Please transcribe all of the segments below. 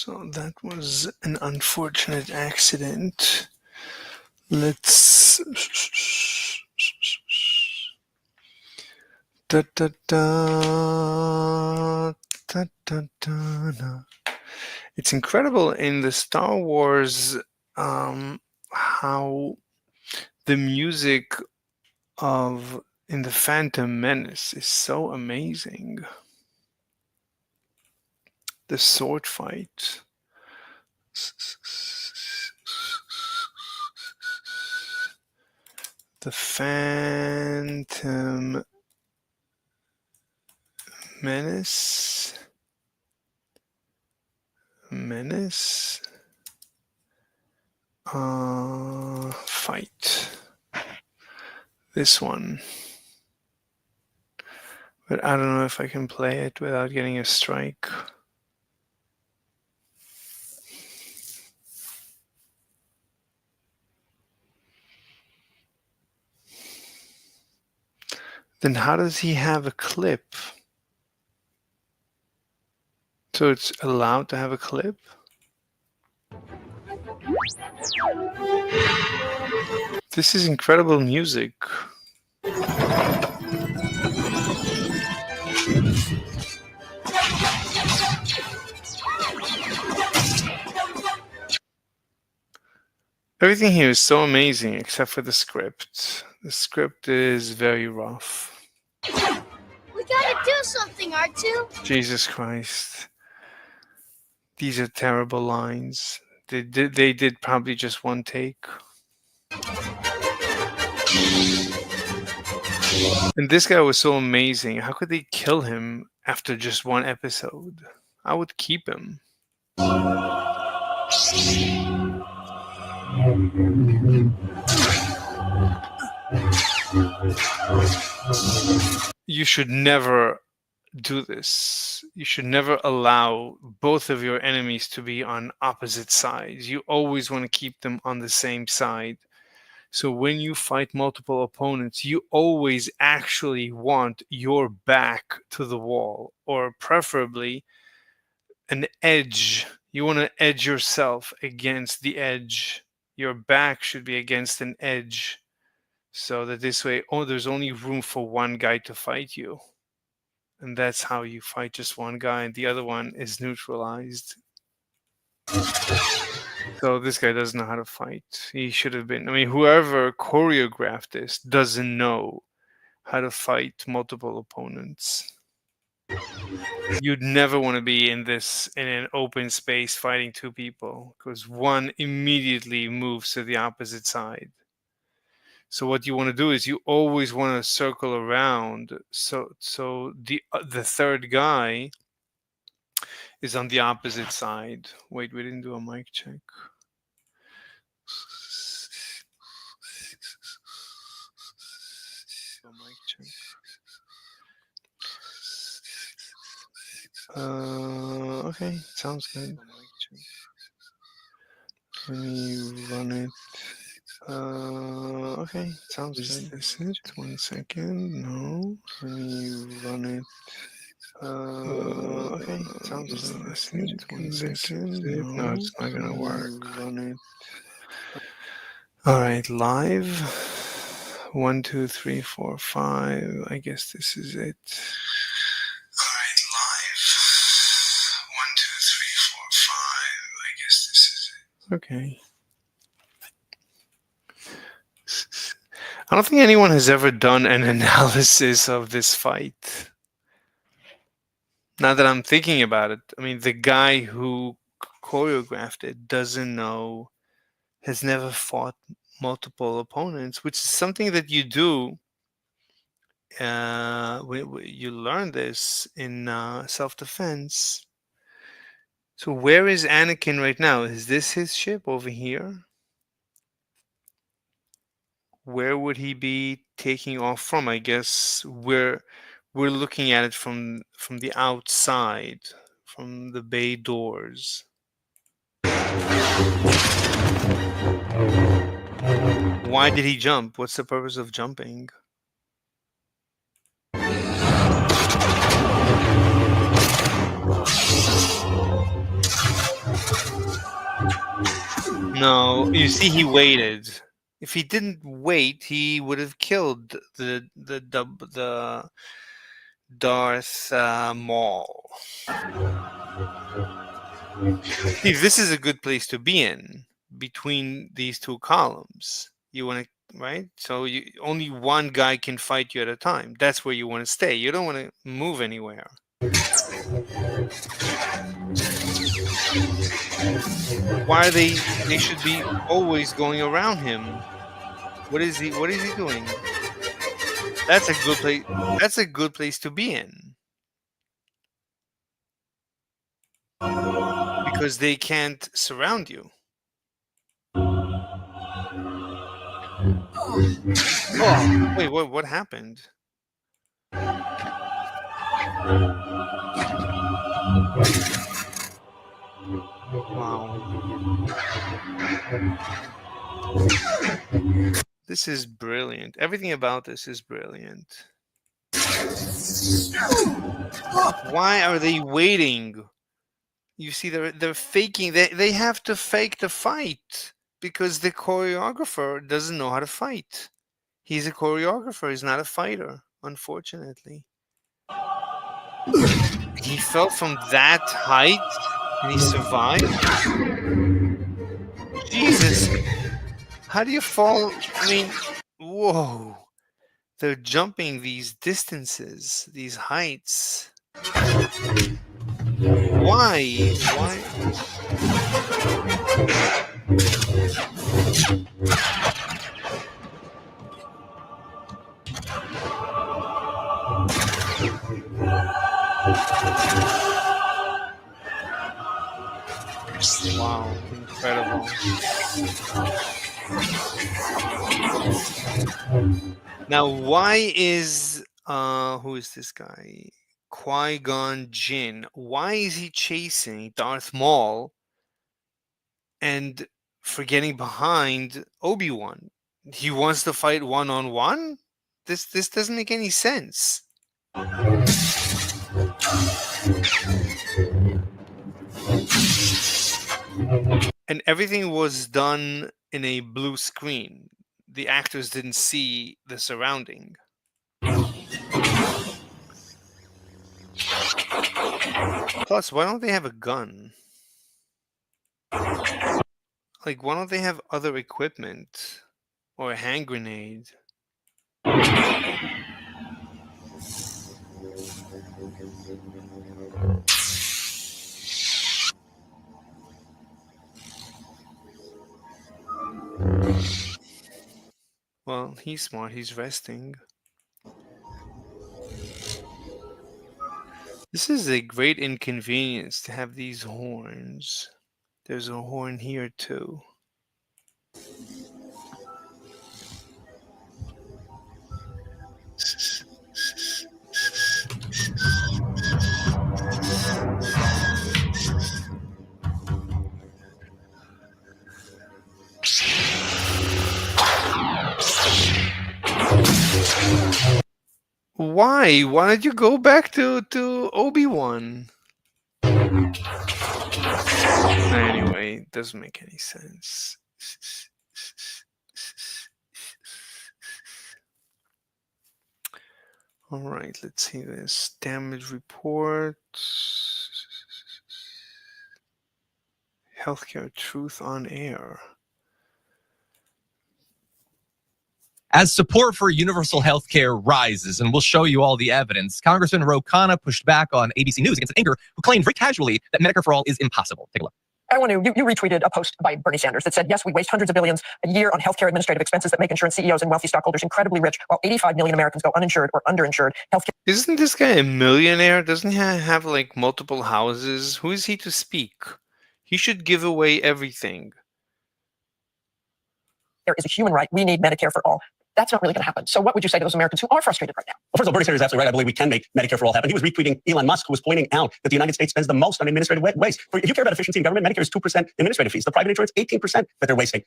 So that was an unfortunate accident. Let's... Da, da, da, da, da, da. It's incredible in the Star Wars how the music of in the Phantom Menace is so amazing. The sword fight. The Phantom Menace. Fight. This one. But I don't know if I can play it without getting a strike. Then how does he have a clip? So it's allowed to have a clip? This is incredible music. Everything here is so amazing except for the script. The script is very rough. We gotta do something, R2. Jesus Christ. These are terrible lines. They did probably just one take. And this guy was so amazing. How could they kill him after just one episode? I would keep him. You should never do this. You should never allow both of your enemies to be on opposite sides. You always want to keep them on the same side. So when you fight multiple opponents, you always actually want your back to the wall, or preferably an edge. You want to edge yourself against the edge. Your back should be against an edge, so that this way, there's only room for one guy to fight you. And that's how you fight just one guy, and the other one is neutralized. So this guy doesn't know how to fight. He should have been. I mean, whoever choreographed this doesn't know how to fight multiple opponents. You'd never want to be in an open space fighting two people, because one immediately moves to the opposite side. So what you want to do is you always want to circle around. So the third guy is on the opposite side. Wait, we didn't do a mic check. Okay, sounds good. Let me run it. Okay, sounds good. Is this it? 1 second. No. Let me run it. Okay, sounds good. Is this it? 1 second. No, it's not gonna work. Run it. All right, live. 1, 2, 3, 4, 5. I guess this is it. All right, live. 1, 2, 3, 4, 5. I guess this is it. Okay. I don't think anyone has ever done an analysis of this fight. Now that I'm thinking about it, I mean, the guy who choreographed it doesn't know, has never fought multiple opponents, which is something that you do. You learn this in self-defense. So where is Anakin right now? Is this his ship over here? Where would he be taking off from? I guess we're looking at it from the outside, from the bay doors. Why did he jump? What's the purpose of jumping? No, you see, he waited. If he didn't wait, he would have killed the Darth Maul. See, this is a good place to be in between these two columns. You want to, right? So only one guy can fight you at a time. That's where you want to stay. You don't want to move anywhere. Why are they should be always going around him. What is he doing? That's a good place. That's a good place to be in. Because they can't surround you. Oh, wait, what happened? Wow. This is brilliant. Everything about this is brilliant. Why are they waiting? You see, they're faking. They have to fake the fight because the choreographer doesn't know how to fight. He's a choreographer. He's not a fighter, unfortunately. He fell from that height and he survived. Jesus, how do you fall? I mean, whoa! They're jumping these distances, these heights. Why? Wow, incredible. Now, why is who is this guy? Qui-Gon Jinn. Why is he chasing Darth Maul and forgetting behind Obi-Wan? He wants to fight one-on-one? This doesn't make any sense. And everything was done in a blue screen. The actors didn't see the surrounding. Plus, why don't they have a gun? Like, why don't they have other equipment? Or a hand grenade? Well, he's smart. He's resting. This is a great inconvenience to have these horns. There's a horn here too. Why? Why did you go back to Obi-Wan? Anyway, it doesn't make any sense. All right, let's see this. Damage report. Healthcare truth on air. As support for universal health care rises, and we'll show you all the evidence, Congressman Ro Khanna pushed back on ABC News against an anchor who claimed very casually that Medicare for All is impossible. Take a look. I want to, you retweeted a post by Bernie Sanders that said, yes, we waste hundreds of billions a year on healthcare administrative expenses that make insurance CEOs and wealthy stockholders incredibly rich, while 85 million Americans go uninsured or underinsured. Healthcare Isn't this guy a millionaire? Doesn't he have like multiple houses? Who is he to speak? He should give away everything. is a human right. We need Medicare for all. That's not really going to happen. So what would you say to those Americans who are frustrated right now? Well, first of all, Bernie Sanders is absolutely right. I believe we can make Medicare for all happen. He was retweeting Elon Musk, who was pointing out that the United States spends the most on administrative waste. If you care about efficiency in government, Medicare is 2% administrative fees. The private insurance, 18% that they're wasting.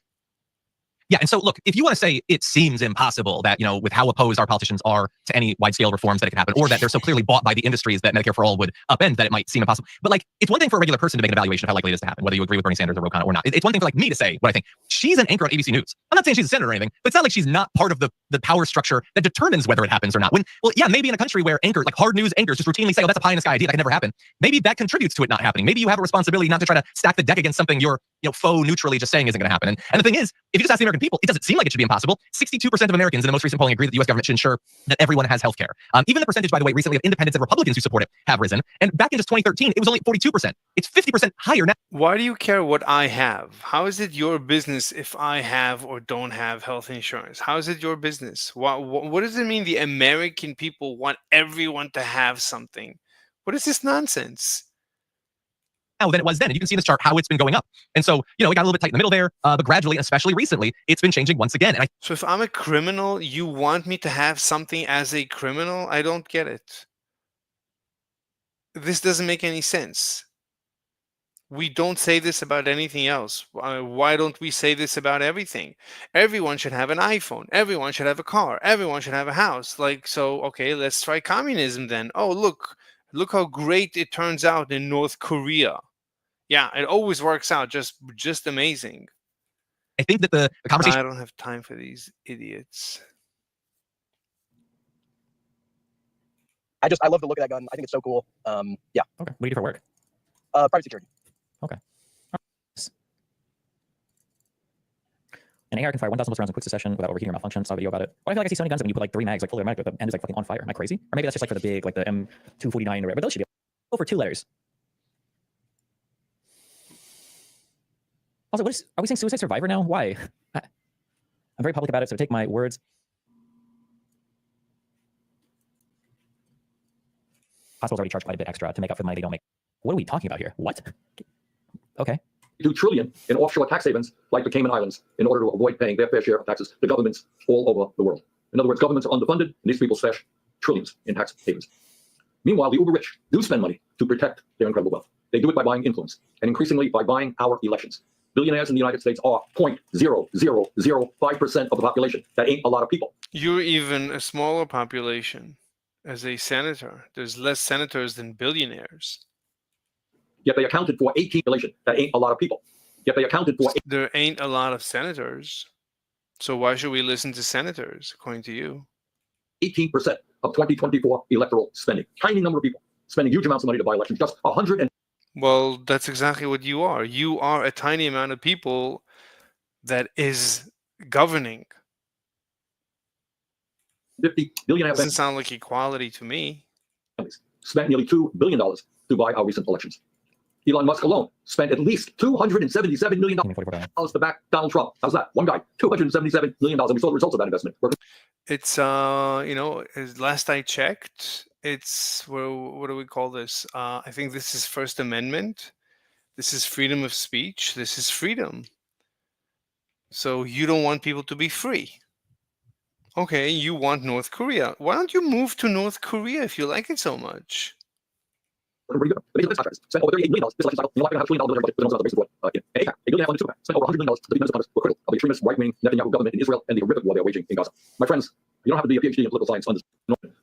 Yeah, and so look, if you want to say it seems impossible that, with how opposed our politicians are to any wide-scale reforms that it could happen, or that they're so clearly bought by the industries that Medicare for All would upend that it might seem impossible. But like, it's one thing for a regular person to make an evaluation of how likely it is to happen, whether you agree with Bernie Sanders or Ro Khanna or not. It's one thing for like me to say what I think. She's an anchor on ABC News. I'm not saying she's a senator or anything, but it's not like she's not part of the power structure that determines whether it happens or not. Maybe in a country where anchors, like hard news anchors, just routinely say, oh, that's a pie in the sky idea that can never happen. Maybe that contributes to it not happening. Maybe you have a responsibility not to try to stack the deck against something you're faux neutrally just saying isn't going to happen. And the thing is, if you just ask the American people, it doesn't seem like it should be impossible. 62% of Americans in the most recent polling agree that the U.S. government should ensure that everyone has health care. Even the percentage, by the way, recently of independents and Republicans who support it have risen. And back in just 2013, it was only 42%. It's 50% higher now. Why do you care what I have? How is it your business if I have or don't have health insurance? How is it your business? What does it mean the American people want everyone to have something? What is this nonsense? Than it was then. And you can see in this chart how it's been going up. And so, it got a little bit tight in the middle there, but gradually, and especially recently, it's been changing once again. And So if I'm a criminal, you want me to have something as a criminal? I don't get it. This doesn't make any sense. We don't say this about anything else. Why don't we say this about everything? Everyone should have an iPhone. Everyone should have a car. Everyone should have a house. Okay, let's try communism then. Oh, look how great it turns out in North Korea. Yeah, it always works out just amazing. I think that the conversation. I don't have time for these idiots. I love the look of that gun. I think it's so cool. Yeah. Okay. What do you do for work? Private security. Okay. An AR can fire 1,000 rounds in quick succession without overheating or malfunction. Saw a video about it. Why do I feel like I see so many guns that when you put like 3 mags, like full automatic, the end is like fucking on fire? Am I crazy? Or maybe that's just like for the big, like the M249 or whatever. But those should be go for 2 letters. Also, are we saying suicide survivor now? Why? I'm very public about it, so take my words. Hospitals already charge quite a bit extra to make up for the money they don't make. What are we talking about here? What? Okay. $2 trillion in offshore tax havens like the Cayman Islands in order to avoid paying their fair share of taxes to governments all over the world. In other words, governments are underfunded, and these people stash trillions in tax havens. Meanwhile, the uber rich do spend money to protect their incredible wealth. They do it by buying influence, and increasingly by buying our elections. Billionaires in the United States are 0.0005% of the population. That ain't a lot of people. You're even a smaller population as a senator. There's less senators than billionaires. Yet they accounted for 18 population. That ain't a lot of people. Yet they accounted for. There ain't a lot of senators. So why should we listen to senators, according to you? 18% of 2024 electoral spending. Tiny number of people spending huge amounts of money to buy elections. Just 100. Well, that's exactly what you are. You are a tiny amount of people that is governing. 50 billion Doesn't sound like equality to me. Spent nearly $2 billion to buy our recent elections. Elon Musk alone spent at least $277 million to back Donald Trump. How's that? One guy, $277 million. And we saw the results of that investment. It's, as last I checked, it's, what do we call this? I think this is First Amendment. This is freedom of speech. This is freedom. So you don't want people to be free. Okay, you want North Korea. Why don't you move to North Korea if you like it so much? Pretty good. The contractors spent over $38 million this election cycle. You're not going to have $1 trillion budget with the race board. In APAC, $1 billion funded super PAC spent over $100 million to defend the Congress were critical of the extremist right-wing Netanyahu government in Israel and the horrific war they're waging in Gaza. My friends, you don't have to be a PhD in political science to understand.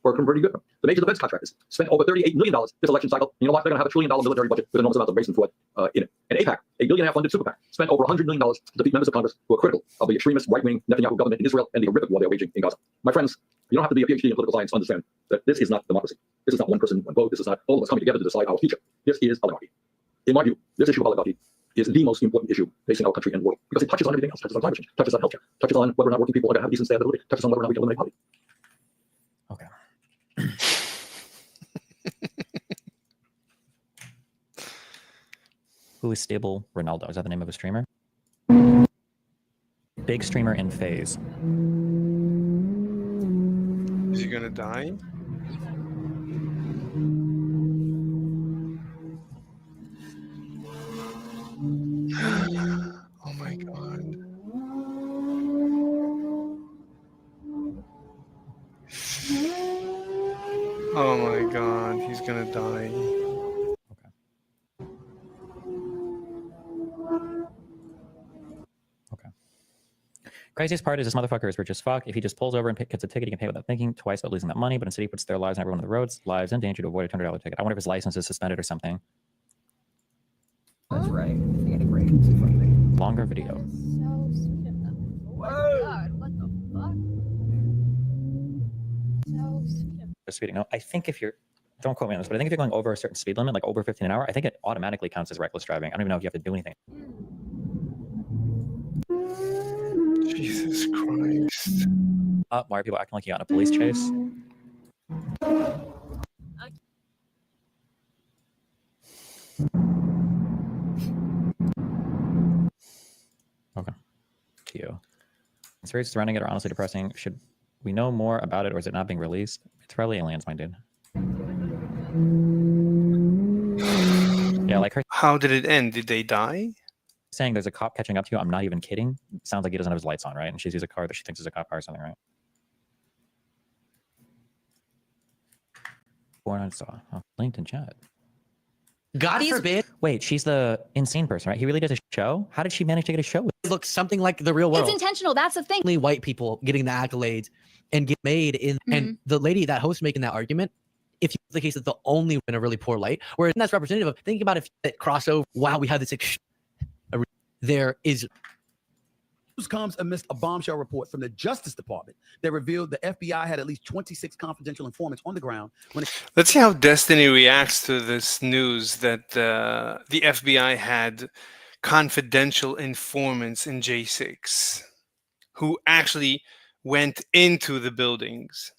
Working pretty good. The major defense contractors spent over $38 million this election cycle. You know what? They're going to have $1 trillion military budget with enormous amounts of racing for it in it. And APAC, $1 billion funded super PAC spent over $100 million to defeat members of Congress who are critical of the extremist right-wing Netanyahu government in Israel and the horrific war they're waging in Gaza. My friends, you don't have to be a PhD in political science to understand that this is not democracy. This is not one person, one vote. This is not all of us coming together to decide our future. This is oligarchy. In my view, this issue of oligarchy is the most important issue facing our country and world because it touches on everything else. Touches on climate change, touches on healthcare, touches on whether or not working people are going to have a decent standard of living, touches on whether or not we can eliminate poverty. Okay. Who is Stable Ronaldo? Is that the name of a streamer? Big streamer in phase. Is he gonna die? Oh my god. Oh my god, he's gonna die. Craziest part is this motherfucker is rich as fuck. If he just pulls over and gets a ticket, he can pay without thinking twice about losing that money. But instead, he puts their lives and everyone on the roads, lives in danger to avoid a $200 ticket. I wonder if his license is suspended or something. That's right. Getting raped. It's a funny thing. Longer video. So sweet of them. Oh my god, what the fuck? So sweet of them. Speeding. No, I think if you're, don't quote me on this, but I think if you're going over a certain speed limit, like over 15 an hour, I think it automatically counts as reckless driving. I don't even know if you have to do anything. Jesus Christ. Why are people acting like you got in a police chase? Okay. To you. Conspiracies surrounding it are honestly depressing. Should we know more about it, or is it not being released? It's probably aliens, my dude. Yeah, like her How did it end? Did they die? saying there's a cop catching up to you. I'm not even kidding. Sounds like he doesn't have his lights on, right? And she's used a car that she thinks is a cop car or something, right? 400 saw. Oh, linked in chat. God forbid Wait, she's the insane person, right? He really did a show? How did she manage to get a show? it looks something like the real world. It's intentional, that's the thing. Only white people getting the accolades and get made in, and the lady, that host making that argument, if you the case that the only in a really poor light, whereas that's representative of, think about if that crossover, wow, we have this, there is. News comes amidst a bombshell report from the Justice Department that revealed the FBI had at least 26 confidential informants on the ground when it Let's see how Destiny reacts to this news that the FBI had confidential informants in J6 who actually went into the buildings.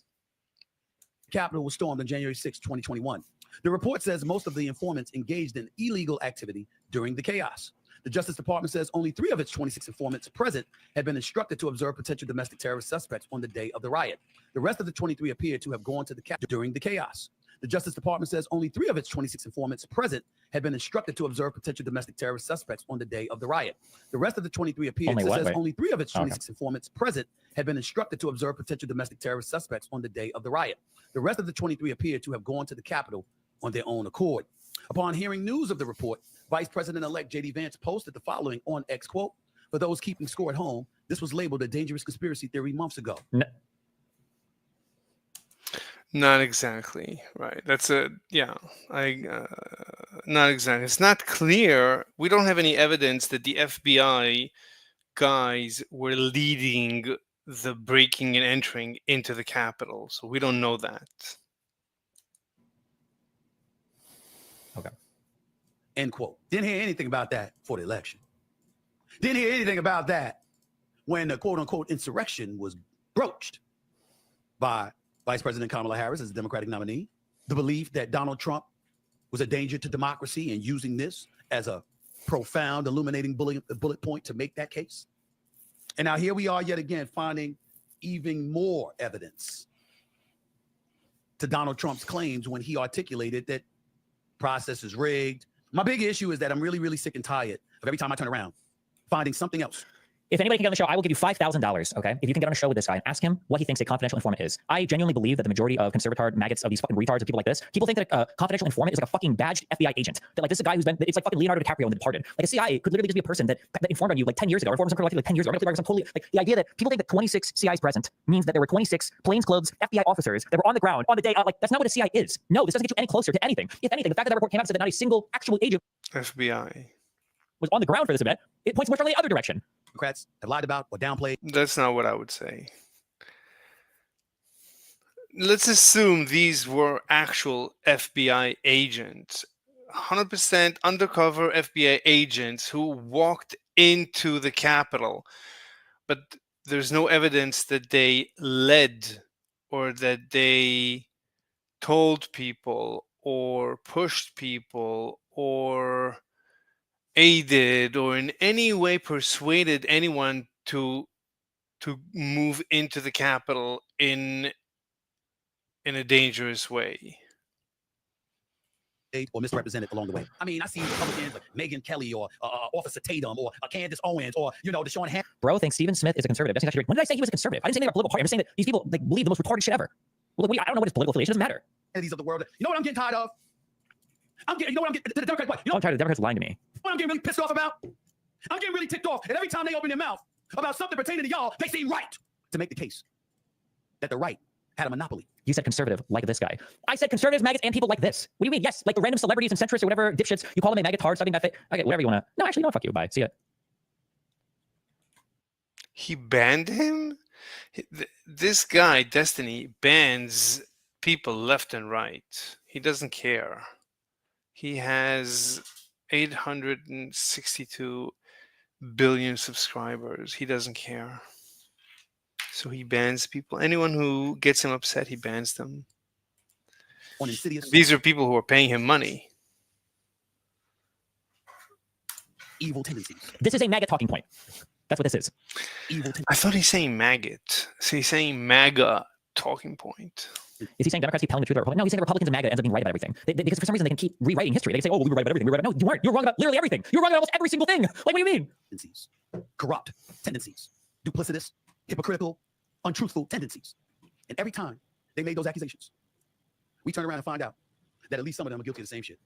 Capitol was stormed on January 6, 2021. The report says most of the informants engaged in illegal activity during the chaos. The Justice Department says only 3 of its 26 informants present had been instructed to observe potential domestic terrorist suspects on the day of the riot. The rest of the 23 appeared to have gone to the Capitol during the chaos. The Justice Department says only 3 of its 26 informants present had been instructed to observe potential domestic terrorist suspects on the day of the riot. The rest of the 23 appeared to says only 3 of its 26 informants present had been instructed to observe potential domestic terrorist suspects on the day of the riot. The rest of the 23 appeared to have gone to the Capitol on their own accord. Upon hearing news of the report, Vice President-elect J.D. Vance posted the following on X, quote, "For those keeping score at home, this was labeled a dangerous conspiracy theory months ago." Not exactly, right? That's a, yeah, not exactly. It's not clear. We don't have any evidence that the FBI guys were leading the breaking and entering into the Capitol, so we don't know that. Okay. End quote. Didn't hear anything about that for the election. Didn't hear anything about that when the quote-unquote insurrection was broached by Vice President Kamala Harris as the Democratic nominee. The belief that Donald Trump was a danger to democracy and using this as a profound, illuminating bullet point to make that case. And now here we are yet again finding even more evidence to Donald Trump's claims when he articulated that process is rigged. My big issue is that I'm really, really sick and tired of every time I turn around finding something else. If anybody can get on the show, I will give you $5,000, okay? If you can get on a show with this guy and ask him what he thinks a confidential informant is. I genuinely believe that the majority of conservatard maggots of these fucking retards of people like this, people think that a confidential informant is like a fucking badged FBI agent. That like this is a guy who's been, it's like fucking Leonardo DiCaprio in The Departed. Like a CIA could literally just be a person that informed on you like 10 years ago, or informed some criminal activity like 10 years ago. Or some totally, like the idea that people think that 26 CIs present means that there were 26 plainclothes FBI officers that were on the ground on the day, like that's not what a CIA is. No, this doesn't get you any closer to anything. If anything, the fact that report came out and said that not a single actual agent FBI was on the ground for this event, it points more strongly the other direction. Democrats have lied about or downplayed. That's not what I would say. Let's assume these were actual FBI agents, 100% undercover FBI agents who walked into the Capitol, but there's no evidence that they led or that they told people or pushed people or aided or in any way persuaded anyone to move into the Capitol in a dangerous way. Or misrepresented along the way. I mean, I see Republicans like Megyn Kelly or Officer Tatum or Candace Owens or, you know, Deshaun Ham. Bro thinks Stephen Smith is a conservative. That's actually, when did I say he was a conservative? I didn't say they were a political party. I'm just saying that these people like believe the most retarded shit ever. Well, like, I don't know what his political affiliation, doesn't matter. These of the world. You know what I'm getting tired of? You know what I'm getting, the Democrats, what? You know I'm tired of the Democrats lying to me. what I'm getting really pissed off about? I'm getting really ticked off. And every time they open their mouth, about something pertaining to y'all, they seem right to make the case that the right had a monopoly. You said conservative like this guy. I said conservatives, maggots, and people like this. What do you mean? Yes, like the random celebrities and centrists or whatever dipshits. You call them a maggot hard, studying that thing. Okay, whatever you want to. No, actually, no, fuck you. Bye. See ya. He banned him? This guy, Destiny, bans people left and right. He doesn't care. He has 862 billion subscribers. He doesn't care. So he bans people. Anyone who gets him upset, he bans them. On insidious, These are people who are paying him money. evil tendencies. This is a maggot talking point. That's what this is. Evil tendencies. I thought he's saying maggot. So he's saying MAGA talking point. Is he saying Democrats keep telling the truth about Republicans? No, he's saying Republicans and MAGA ends up being right about everything. Because for some reason they can keep rewriting history. They can say, oh, well, we were right about everything. We were right about... No, you weren't. You're wrong about literally everything. You're wrong about almost every single thing. Like, what do you mean? Tendencies. Corrupt tendencies. Duplicitous, hypocritical, untruthful tendencies. And every time they made those accusations, we turn around and find out that at least some of them are guilty of the same shit.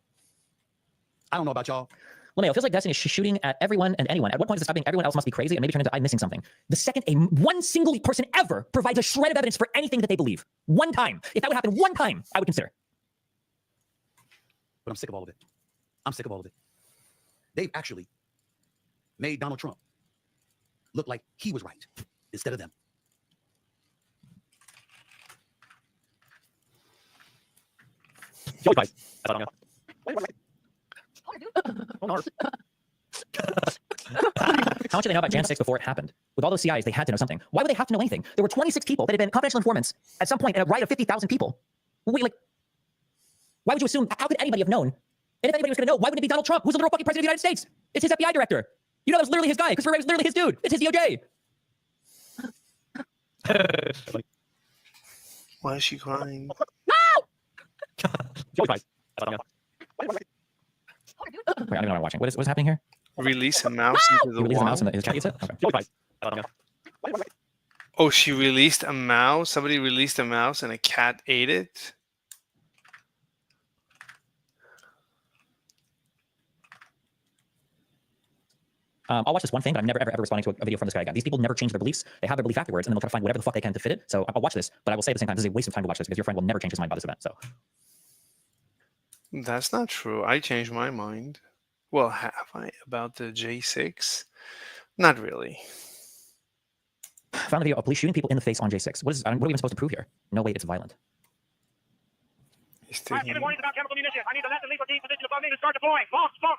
I don't know about y'all. Well, it feels like Destiny is shooting at everyone and anyone. At what point does it stop being everyone else must be crazy and maybe turn into I'm missing something? The second one single person ever provides a shred of evidence for anything that they believe, one time, if that would happen one time, I would consider. But I'm sick of all of it. I'm sick of all of it. They've actually made Donald Trump look like he was right instead of them. How much did they know about Jan 6 before it happened? With all those CIs, they had to know something. Why would they have to know anything? There were 26 people that had been confidential informants at some point in a riot of 50,000 people. Wait, like, why would you assume? How could anybody have known? And if anybody was going to know, why wouldn't it be Donald Trump, who's the literal fucking president of the United States? It's his FBI director. You know that was literally his guy, because Ferrer was literally his dude. It's his DOJ. Why is she crying? No! Wait, I don't even know what I'm watching. What's happening here? Release a mouse into the Release a wall. mouse in his chat, you said? Okay. Oh, she released a mouse? Somebody released a mouse and a cat ate it? I'll watch this one thing, but I'm never, ever responding to a video from this guy again. These people never change their beliefs. They have their belief afterwards, and then they'll try to find whatever the fuck they can to fit it. So I'll watch this, but I will say at the same time, this is a waste of time to watch this because your friend will never change his mind about this event. So That's not true. I changed my mind. Well, have I about the J6? Not really. found a video of police shooting people in the face on J6. What are we even supposed to prove here? No way, it's violent. He's taking... Giving warnings about chemical munitions. I need to let the lethal team position above me to start deploying. Launch, launch.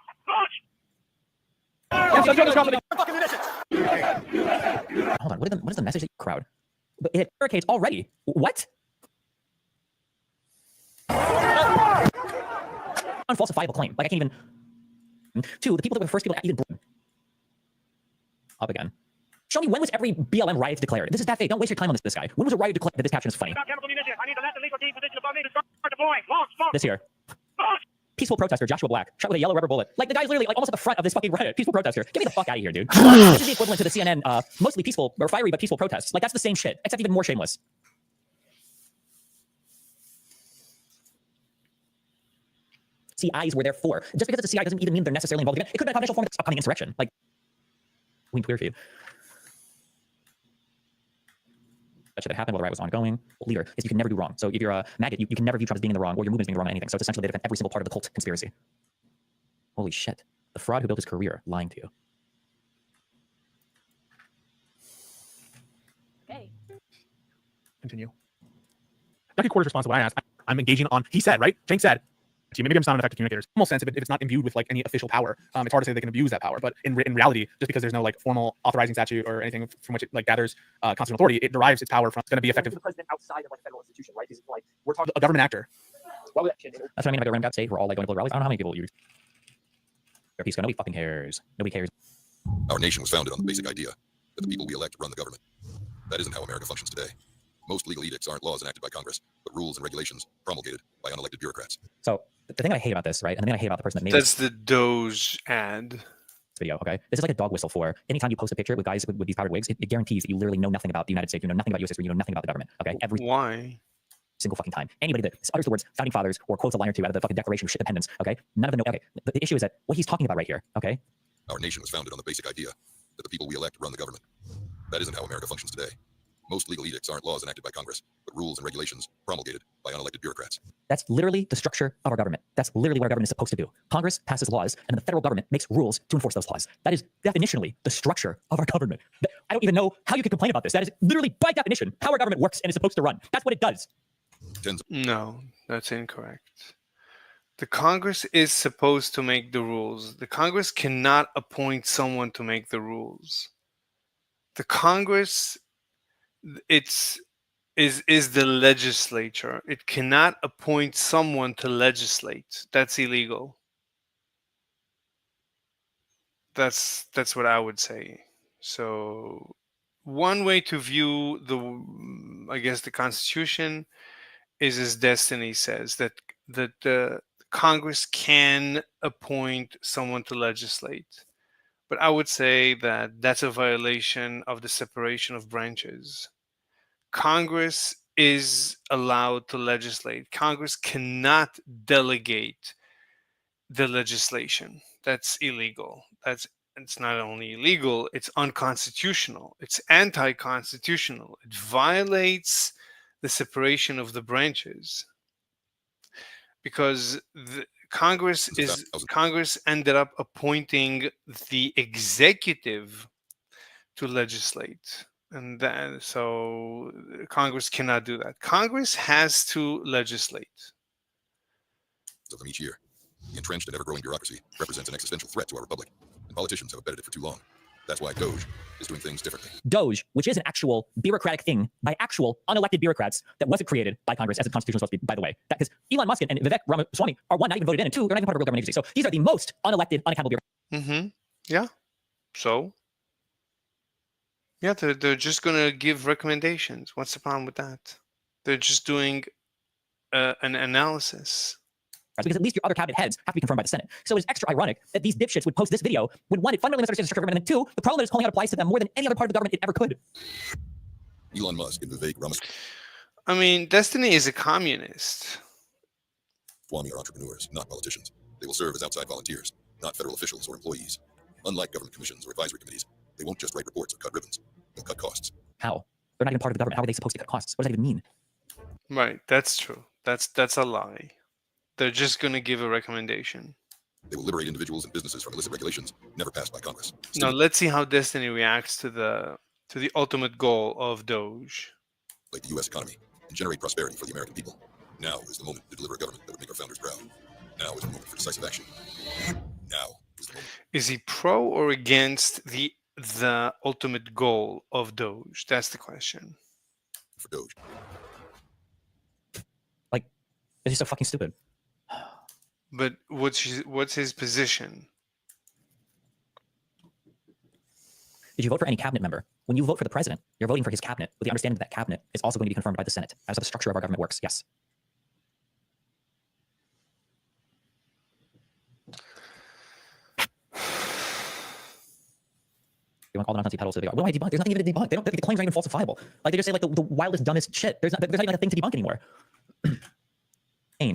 Hold on, what is the message that you crowd? But it barricades already. What? Unfalsifiable claim. Like I can't even. Two, the people that were the first people to even up again. Show me when was every BLM riot declared? This is that fake. Don't waste your time on this guy. When was a riot declared that this caption is funny? About chemical munitions. I need to let the lethal team position above me to start deploying. Launch. This here. Peaceful protester Joshua Black shot with a yellow rubber bullet. Like the guy's literally like almost at the front of this fucking riot. Peaceful protester. Get me the fuck out of here, dude. This is the equivalent to the CNN mostly peaceful or fiery but peaceful protests. Like that's the same shit, except even more shameless. CIs were there for. Just because it's a CI doesn't even mean they're necessarily involved again. It could have been a confidential form of upcoming insurrection. Like, we clear for you. That should have happened while the riot was ongoing. Leader is you can never do wrong. So if you're a maggot, you can never view Trump as being in the wrong or your movement as being wrong on anything. So it's essentially they defend every single part of the cult conspiracy. Holy shit. The fraud who built his career lying to you. Okay. Continue. Dr. Quarter's response to what I asked, I'm engaging on, he said, right? Cenk said, maybe I'm just not an effective communicator. Almost sense if it's not imbued with like any official power, it's hard to say they can abuse that power. But in reality, just because there's no like formal authorizing statute or anything from which it like gathers constitutional authority, it derives its power from. It's going to be effective. The president outside of like federal institution, right? He's like we're talking a government actor. Why would that That's what I mean by random guys say we're all like going to political rallies. I don't know how many people you. Peace. Nobody fucking cares. Nobody cares. Our nation was founded on the basic idea that the people we elect run the government. That isn't how America functions today. Most legal edicts aren't laws enacted by Congress, but rules and regulations promulgated by unelected bureaucrats. So the thing I hate about this, right, and the thing I hate about the person that made That's the Doge ad. This video, okay? This is like a dog whistle for anytime you post a picture with guys with these powdered wigs, it guarantees that you literally know nothing about the United States, you know nothing about U.S. history, you know nothing about the government, okay? Every Why? single fucking time. Anybody that utters the words founding fathers or quotes a line or two out of the fucking Declaration of Shit Dependence, okay? None of them know. Okay, the issue is that what he's talking about right here, okay? Our nation was founded on the basic idea that the people we elect run the government. That isn't how America functions today. Most legal edicts aren't laws enacted by Congress, but rules and regulations promulgated by unelected bureaucrats. That's literally the structure of our government. That's literally what our government is supposed to do. Congress passes laws, and the federal government makes rules to enforce those laws. That is definitionally the structure of our government. I don't even know how you could complain about this. That is literally, by definition, how our government works and is supposed to run. That's what it does. No, that's incorrect. The Congress is supposed to make the rules. The Congress cannot appoint someone to make the rules. The Congress is the legislature. It cannot appoint someone to legislate. That's illegal. That's what I would say. So one way to view the Constitution is, as Destiny says, that the Congress can appoint someone to legislate. But I would say that that's a violation of the separation of branches. Congress is allowed to legislate. Congress cannot delegate the legislation. That's illegal. It's not only illegal, it's unconstitutional. It's anti-constitutional. It violates the separation of the branches. Because Congress ended up appointing the executive to legislate. And so Congress cannot do that. Congress has to legislate. Of them each year. The entrenched and ever-growing bureaucracy represents an existential threat to our republic, and politicians have abetted it for too long. That's why Doge is doing things differently. Doge, which is an actual bureaucratic thing by actual unelected bureaucrats that wasn't created by Congress as the Constitution was supposed to be, by the way. Because Elon Musk and Vivek Ramaswamy are, one, not even voted in, and two, they're not even part of a real government agency. So these are the most unelected, unaccountable bureaucrats. Yeah. So? Yeah, they're just going to give recommendations. What's the problem with that? They're just doing an analysis. Because at least your other cabinet heads have to be confirmed by the Senate. So it's extra ironic that these dipshits would post this video when, one, it fundamentally misunderstands the structure of government, and two, the problem that it's calling out applies to them more than any other part of the government it ever could. Elon Musk and Vivek Ramaswamy. I mean, Destiny is a communist. Swami are entrepreneurs, not politicians. They will serve as outside volunteers, not federal officials or employees. Unlike government commissions or advisory committees, they won't just write reports or cut ribbons. They'll cut costs. How? They're not even part of the government. How are they supposed to cut costs? What does that even mean? Right, that's true. That's a lie. They're just going to give a recommendation. They will liberate individuals and businesses from illicit regulations never passed by Congress. Now let's see how Destiny reacts to the ultimate goal of Doge. Like the U.S. economy and generate prosperity for the American people. Now is the moment to deliver a government that would make our founders proud. Now is the moment for decisive action. Now is the moment. Is he pro or against the ultimate goal of Doge? That's the question. For Doge. Like, it's just so fucking stupid. But what's his position? Did you vote for any cabinet member? When you vote for the president, you're voting for his cabinet with the understanding that cabinet is also going to be confirmed by the Senate. That's how the structure of our government works. Yes. They want all the nonsense pedals to the. What do I debunk? There's nothing even to debunk. The claims aren't even falsifiable. Like they just say like the wildest, dumbest shit. There's not even like a thing to debunk anymore.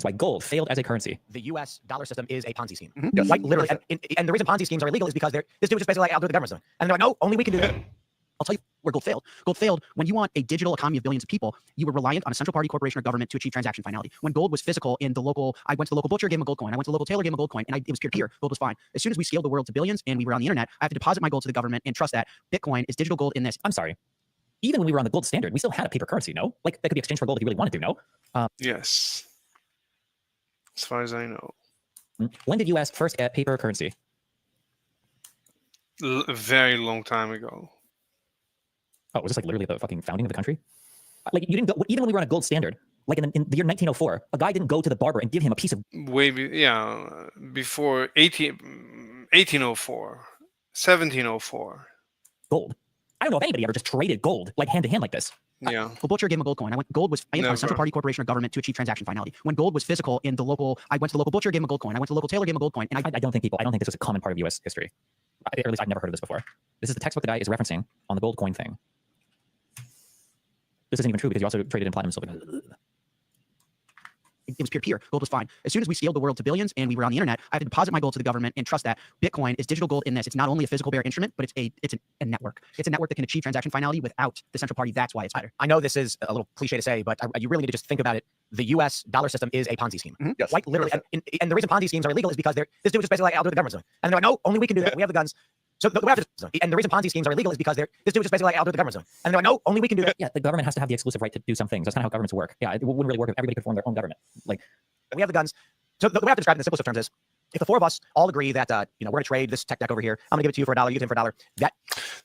Why gold failed as a currency. The U.S. dollar system is a Ponzi scheme. Yes. Like literally, and the reason Ponzi schemes are illegal is because this dude was just basically like, I'll do what the government's doing. And they're like, no, only we can do that. I'll tell you where gold failed. Gold failed when you want a digital economy of billions of people, you were reliant on a central party corporation or government to achieve transaction finality. When gold was physical in the local, I went to the local butcher, gave him a gold coin. I went to the local tailor, gave him a gold coin, and it was peer-to-peer. Gold was fine. As soon as we scaled the world to billions and we were on the internet, I have to deposit my gold to the government and trust that Bitcoin is digital gold in this. I'm sorry. Even when we were on the gold standard, we still had a paper currency, no? Like that could be exchanged for gold if you really wanted to, no? Yes. As far as I know. When did U.S. first get paper currency? A very long time ago. Oh, was this like literally the fucking founding of the country? Like you didn't go, even when we were on a gold standard, like in the year 1904, a guy didn't go to the barber and give him a piece of before 1804, 1704. Gold. I don't know if anybody ever just traded gold like hand to hand like this. Yeah. The butcher gave him a gold coin. Gold was on a central party corporation or government to achieve transaction finality. When gold was physical in the local, I went to the local butcher, gave him a gold coin. I went to the local tailor, gave him a gold coin. And I don't think this was a common part of U.S. history. Or at least I've never heard of this before. This is the textbook the guy is referencing on the gold coin thing. This isn't even true because you also traded in platinum and silver. it was peer-to-peer. Gold was fine. As soon as we scaled the world to billions and we were on the internet, I have to deposit my gold to the government and trust that Bitcoin is digital gold in this. It's not only a physical bearer instrument, but it's a network. It's a network that can achieve transaction finality without the central party. That's why it's better. I know this is a little cliche to say, but you really need to just think about it. The U.S. dollar system is a Ponzi scheme. Yes. Quite literally. And the reason Ponzi schemes are illegal is because this dude was just basically like, I'll do what the government's doing. And they're like, no, only we can do that. We have the guns. So and the reason Ponzi schemes are illegal is because this dude was just basically like, I'll do what the government's doing. And they're like, no, only we can do that. Yeah, the government has to have the exclusive right to do some things. That's not how governments work. Yeah, it wouldn't really work if everybody could form their own government. Like, we have the guns. So the way I have to describe it in the simplest of terms is, if the four of us all agree that we're gonna trade this tech deck over here, I'm gonna give it to you for $1, you give it for $1. That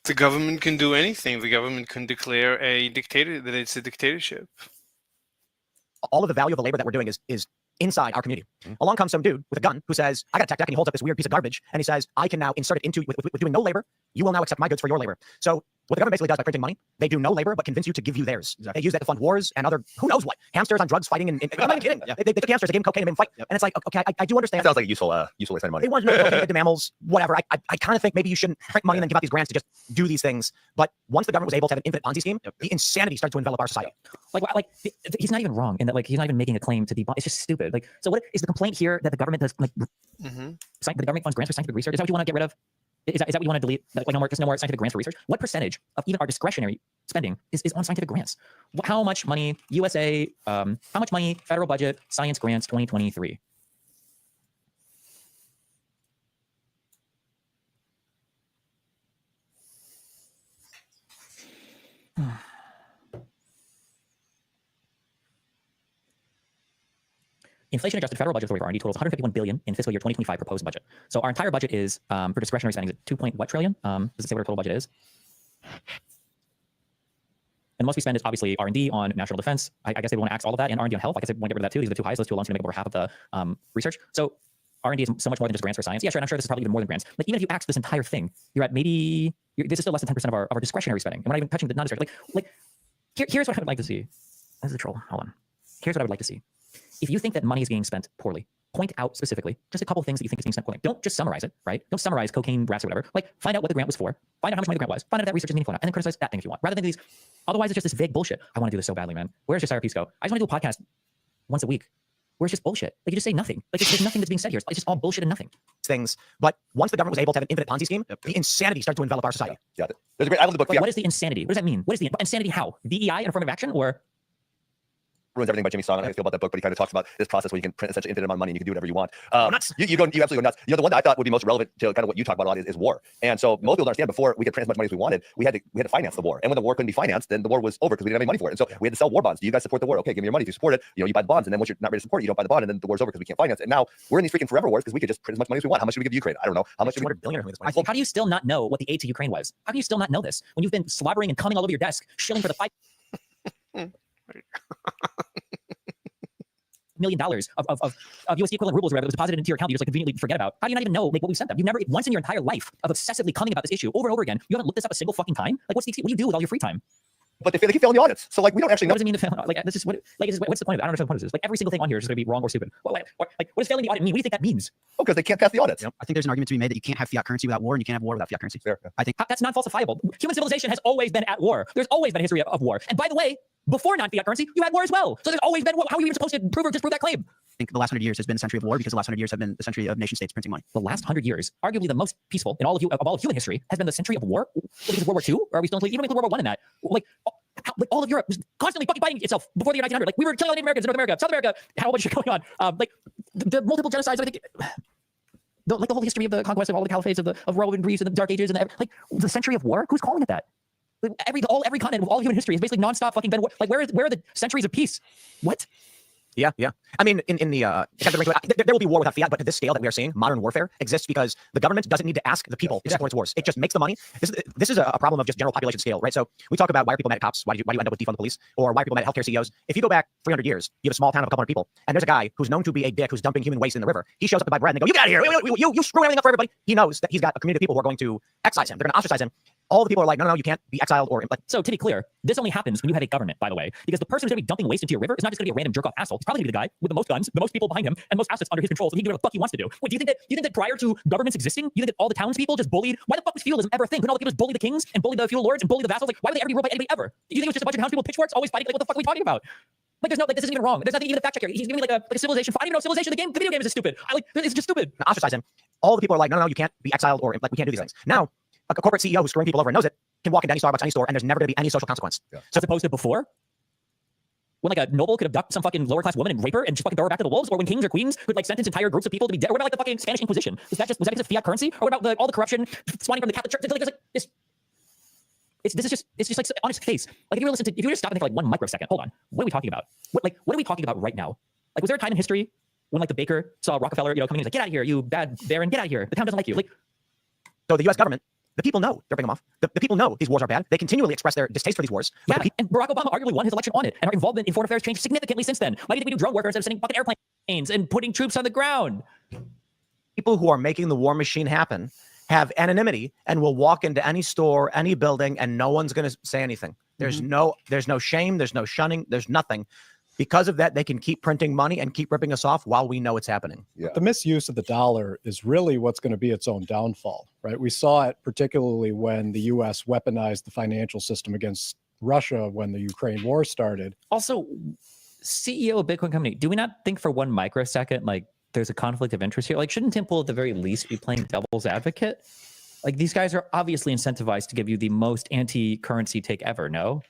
the government can do anything. The government can declare a dictator that it's a dictatorship. all of the value of the labor that we're doing is inside our community. Along comes some dude with a gun who says, I got a tech deck, and he holds up this weird piece of garbage, and he says, I can now insert it into, with doing no labor, you will now accept my goods for your labor. So what the government basically does by printing money, they do no labor, but convince you to give you theirs. Exactly. They use that to fund wars and other, who knows what, hamsters on drugs fighting, and I'm not even kidding. They took hamsters, they gave them cocaine, and made them fight. And it's like, okay, I do understand. That sounds like a useful way of spending money. They want to know cocaine to mammals, whatever. I kind of think maybe you shouldn't print money and then give out these grants to just do these things. But once the government was able to have an infinite Ponzi scheme, the insanity started to envelop our society. Like he's not even wrong in that, like, he's not even making a claim to be. It's just stupid. Like, so what is the complaint here that the government does, like, the government funds grants for scientific research? Is that what you want to get rid of? Is that what you want to delete? Like no more scientific grants for research? What percentage of even our discretionary spending is on scientific grants? How much money, USA, how much money, federal budget, science grants 2023? Inflation-adjusted federal budget for R&D totals $151 billion in fiscal year 2025 proposed budget. So our entire budget is for discretionary spending is at $2 trillion. Does it say what our total budget is? And the most we spend is obviously R&D on national defense. I guess they want to axe all of that, and R&D on health. I guess they want to get rid of that too. These are the two highest. Those two alone seem to make up over half of the research. So R&D is so much more than just grants for science. Yeah, sure. And I'm sure this is probably even more than grants. Like even if you axe this entire thing, you're at maybe this is still less than 10% of our discretionary spending. And we're not even touching the non-discretionary. Here's what I would like to see. This is a troll. Hold on. Here's what I would like to see. If you think that money is being spent poorly, point out specifically just a couple of things that you think is being spent poorly. Don't just summarize it, right? Don't summarize cocaine, rats, or whatever. Like, find out what the grant was for. Find out how much money the grant was. Find out if that research is meaningful enough, and then criticize that thing if you want. Rather than these, otherwise it's just this vague bullshit. I want to do this so badly, man. Where's your Piece go? I just want to do a podcast once a week where it's just bullshit. Like, you just say nothing. Like, there's nothing that's being said here. It's just all bullshit and nothing. Things. But once the government was able to have an infinite Ponzi scheme, the insanity started to envelop our society. Yeah. There's a great, I love the book. Wait, what is the insanity? What does that mean? What is the insanity? How? DEI and affirmative action, or? Ruins Everything by Jimmy Song. I feel about that book, but he kind of talks about this process where you can print essentially infinite amount of money and you can do whatever you want. You absolutely go nuts. You know, the one that I thought would be most relevant to kind of what you talk about a lot is war. And so most people don't understand, before we could print as much money as we wanted, we had to finance the war. And when the war couldn't be financed, then the war was over because we didn't have any money for it. And so we had to sell war bonds. Do you guys support the war? Okay, give me your money if you support it. You know, you buy the bonds, and then once you're not ready to support it, you don't buy the bond, and then the war's over because we can't finance it. And now we're in these freaking forever wars because we could just print as much money as we want. How much should we give Ukraine? I don't know. How much? $200 billion. How do you still not know what the aid to Ukraine was? How can you still not know this when you've been slobbering and coming all over your desk, shilling for the $5 million of USD equivalent rubles or whatever that was deposited into your account, you just like conveniently forget about? How do you not even know like what we sent them? You've never once in your entire life of obsessively coming about this issue over and over again, you haven't looked this up a single fucking time? Like, what do you do with all your free time? But they keep failing the audits, so like we don't actually know. What does it mean to fail? Like, this is what? Like, what's the point of it? I don't understand what it is. Like, every single thing on here is just going to be wrong or stupid. What does failing the audit mean? What do you think that means? Oh, because they can't pass the audits. Yep. I think there's an argument to be made that you can't have fiat currency without war, and you can't have war without fiat currency. Fair. I think that's non-falsifiable. Human civilization has always been at war. There's always been a history of war. And by the way, before non-fiat currency, you had war as well. So there's always been war. How are you even supposed to prove or disprove that claim? I think the last 100 years has been a century of war because the last 100 years have been the century of nation states printing money. The last 100 years, arguably the most peaceful in all of human history, has been the century of war. Because of World War II, or are we still including even World War I in that? Like all of Europe was constantly fucking fighting itself before the year 1900. Like, we were killing all Native Americans in North America, South America. How much shit going on? Like the multiple genocides. I think. The whole history of the conquest of all the caliphates of Roman Greece and the Dark Ages and the century of war. Who's calling it that? Like, every continent of all human history has basically nonstop fucking been war. Like, where are the centuries of peace? What? Yeah. I mean, in the there will be war without fiat, but to this scale that we are seeing, modern warfare exists because the government doesn't need to ask the people to support its wars. It just makes the money. This is a problem of just general population scale, right? So we talk about why are people mad at cops? Why do you end up with defund the police? Or why are people mad at healthcare CEOs? If you go back 300 years, you have a small town of a couple hundred people, and there's a guy who's known to be a dick who's dumping human waste in the river. He shows up to buy bread and they go, "You get out of here! You screw everything up for everybody." He knows that he's got a community of people who are going to excise him. They're going to ostracize him. All the people are like, no, you can't be exiled or like. So to be clear, this only happens when you have a government, by the way, because the person who's going to be dumping waste into your river is not just going to be a random jerk-off asshole. It's probably going to be the guy with the most guns, the most people behind him, and most assets under his control, so he can do what the fuck he wants to do. Wait, do you think that prior to governments existing, you think that all the townspeople just bullied? Why the fuck was feudalism ever a thing? Couldn't all they do was bully the kings and bully the feudal lords and bully the vassals? Like, why would they ever be ruled by anybody ever? Do you think it was just a bunch of townspeople with pitchforks always fighting? Like, what the fuck are we talking about? Like there's no like this isn't even wrong. There's nothing even a fact check here. He's giving me like a civilization. I don't even know civilization. The video game is just stupid. It's just stupid. Now, ostracize him. All the people are like, no, you can't be exiled or like we can't do these things. Now, a corporate CEO who's screwing people over and knows it can walk into any Starbucks, any store, and there's never going to be any social consequence. So as opposed to before, when like a noble could abduct some fucking lower class woman and rape her and just fucking throw her back to the wolves, or when kings or queens could like sentence entire groups of people to be dead, or about like the fucking Spanish Inquisition. Was that because of fiat currency, or about all the corruption spawning from the Catholic Church? It's like this. It's just like on its face. Like if you were if you were to stop and think for like 1 microsecond, hold on, what are we talking about? What are we talking about right now? Like was there a time in history when like the baker saw Rockefeller, coming in, he's like, get out of here, you bad baron, get out of here. The town doesn't like you. Like, so the U.S. government, the people know they're bringing them off. The people know these wars are bad. They continually express their distaste for these wars. Yeah, and Barack Obama arguably won his election on it, and our involvement in foreign affairs changed significantly since then. Why do you think we do drone warfare instead of sending fucking airplanes and putting troops on the ground? People who are making the war machine happen have anonymity and will walk into any store, any building, and no one's going to say anything. There's no shame, there's no shunning, there's nothing. Because of that, they can keep printing money and keep ripping us off while we know it's happening. Yeah. The misuse of the dollar is really what's going to be its own downfall, right? We saw it particularly when the U.S. weaponized the financial system against Russia when the Ukraine war started. Also, CEO of Bitcoin company, do we not think for 1 microsecond like there's a conflict of interest here? Like, shouldn't Temple at the very least be playing devil's advocate? Like, these guys are obviously incentivized to give you the most anti-currency take ever, no?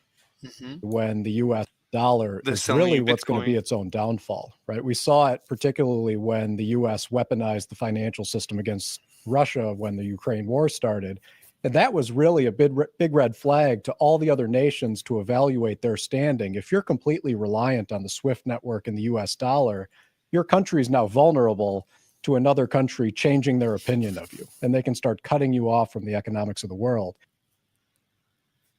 When the U.S. dollar is really what's going to be its own downfall, right? We saw it particularly when the U.S. weaponized the financial system against Russia when the Ukraine war started. And that was really a big red flag to all the other nations to evaluate their standing. If you're completely reliant on the SWIFT network and the U.S. dollar, your country is now vulnerable to another country changing their opinion of you, and they can start cutting you off from the economics of the world.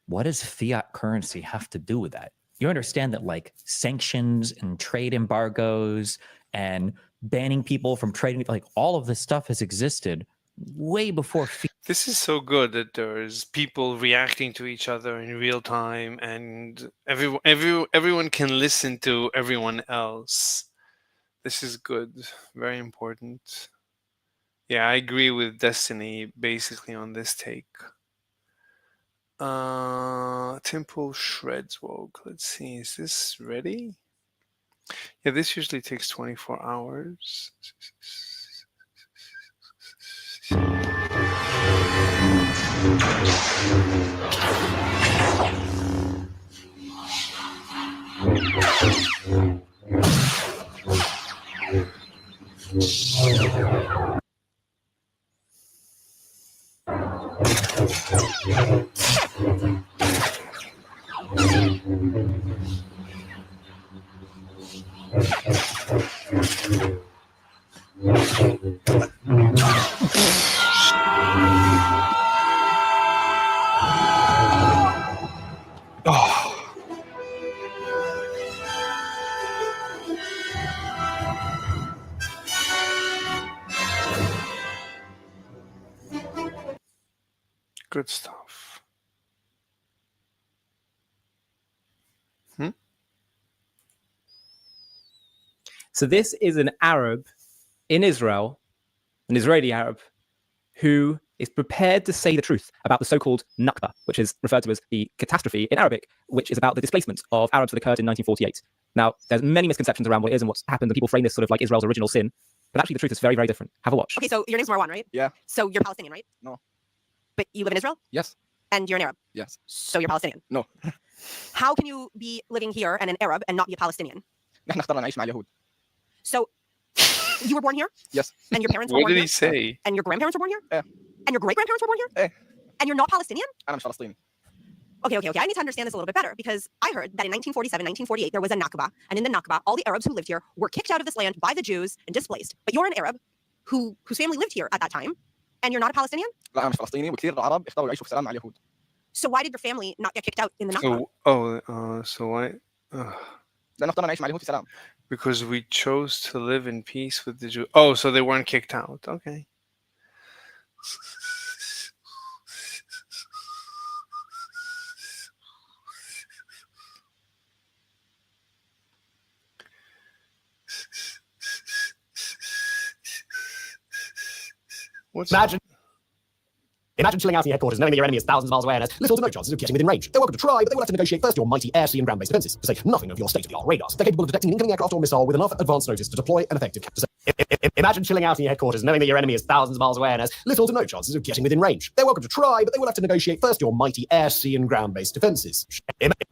What does fiat currency have to do with that? You understand that like sanctions and trade embargoes and banning people from trading, like all of this stuff has existed way before. This is so good that there's people reacting to each other in real time, and everyone can listen to everyone else. This is good, very important. Yeah, I agree with Destiny basically on this take. Temple shreds woke. Let's see, is this ready? Yeah, this usually takes 24 hours. Good stuff. So this is an Arab in Israel, an Israeli Arab, who is prepared to say the truth about the so-called Nakba, which is referred to as the catastrophe in Arabic, which is about the displacement of Arabs that occurred in 1948. Now, there's many misconceptions around what it is and what's happened, and people frame this sort of like Israel's original sin, but actually the truth is very, very different. Have a watch. Okay, so your name's Marwan, right? Yeah. So you're Palestinian, right? No. But you live in Israel? Yes. And you're an Arab? Yes. So you're Palestinian? No. How can you be living here and an Arab and not be a Palestinian? نحن اخترنا نعيش مع اليهود. So you were born here? Yes. And your parents were What born did here? he say? And your grandparents were born here? Yeah. And your great-grandparents were born here? And you're not Palestinian? أنا مش فلسطيني. Okay. I need to understand this a little bit better because I heard that in 1947, 1948, there was a Nakba. And in the Nakba, all the Arabs who lived here were kicked out of this land by the Jews and displaced. But you're an Arab whose family lived here at that time, and you're not a Palestinian? لا أنا مش فلسطيني وكثير العرب اختاروا يعيشوا في سلام مع اليهود. So why did your family not get kicked out in the Nakba? So why? لأن اخترنا نعيش مع اليهود في سلام. Because we chose to live in peace with the Jews. Oh, so they weren't kicked out. Okay. Imagine Imagine chilling out in your headquarters, knowing that your enemy is thousands of miles away and has little to no chances of getting within range. They're welcome to try, but they will have to negotiate first your mighty air, sea, and ground-based defenses, to say nothing of your state-of-the-art radars. They're capable of detecting an incoming aircraft or missile with enough advance notice to deploy an effective counter. Imagine chilling out in your headquarters, knowing that your enemy is thousands of miles away and has little to no chances of getting within range. They're welcome to try, but they will have to negotiate first your mighty air, sea, and ground-based defenses.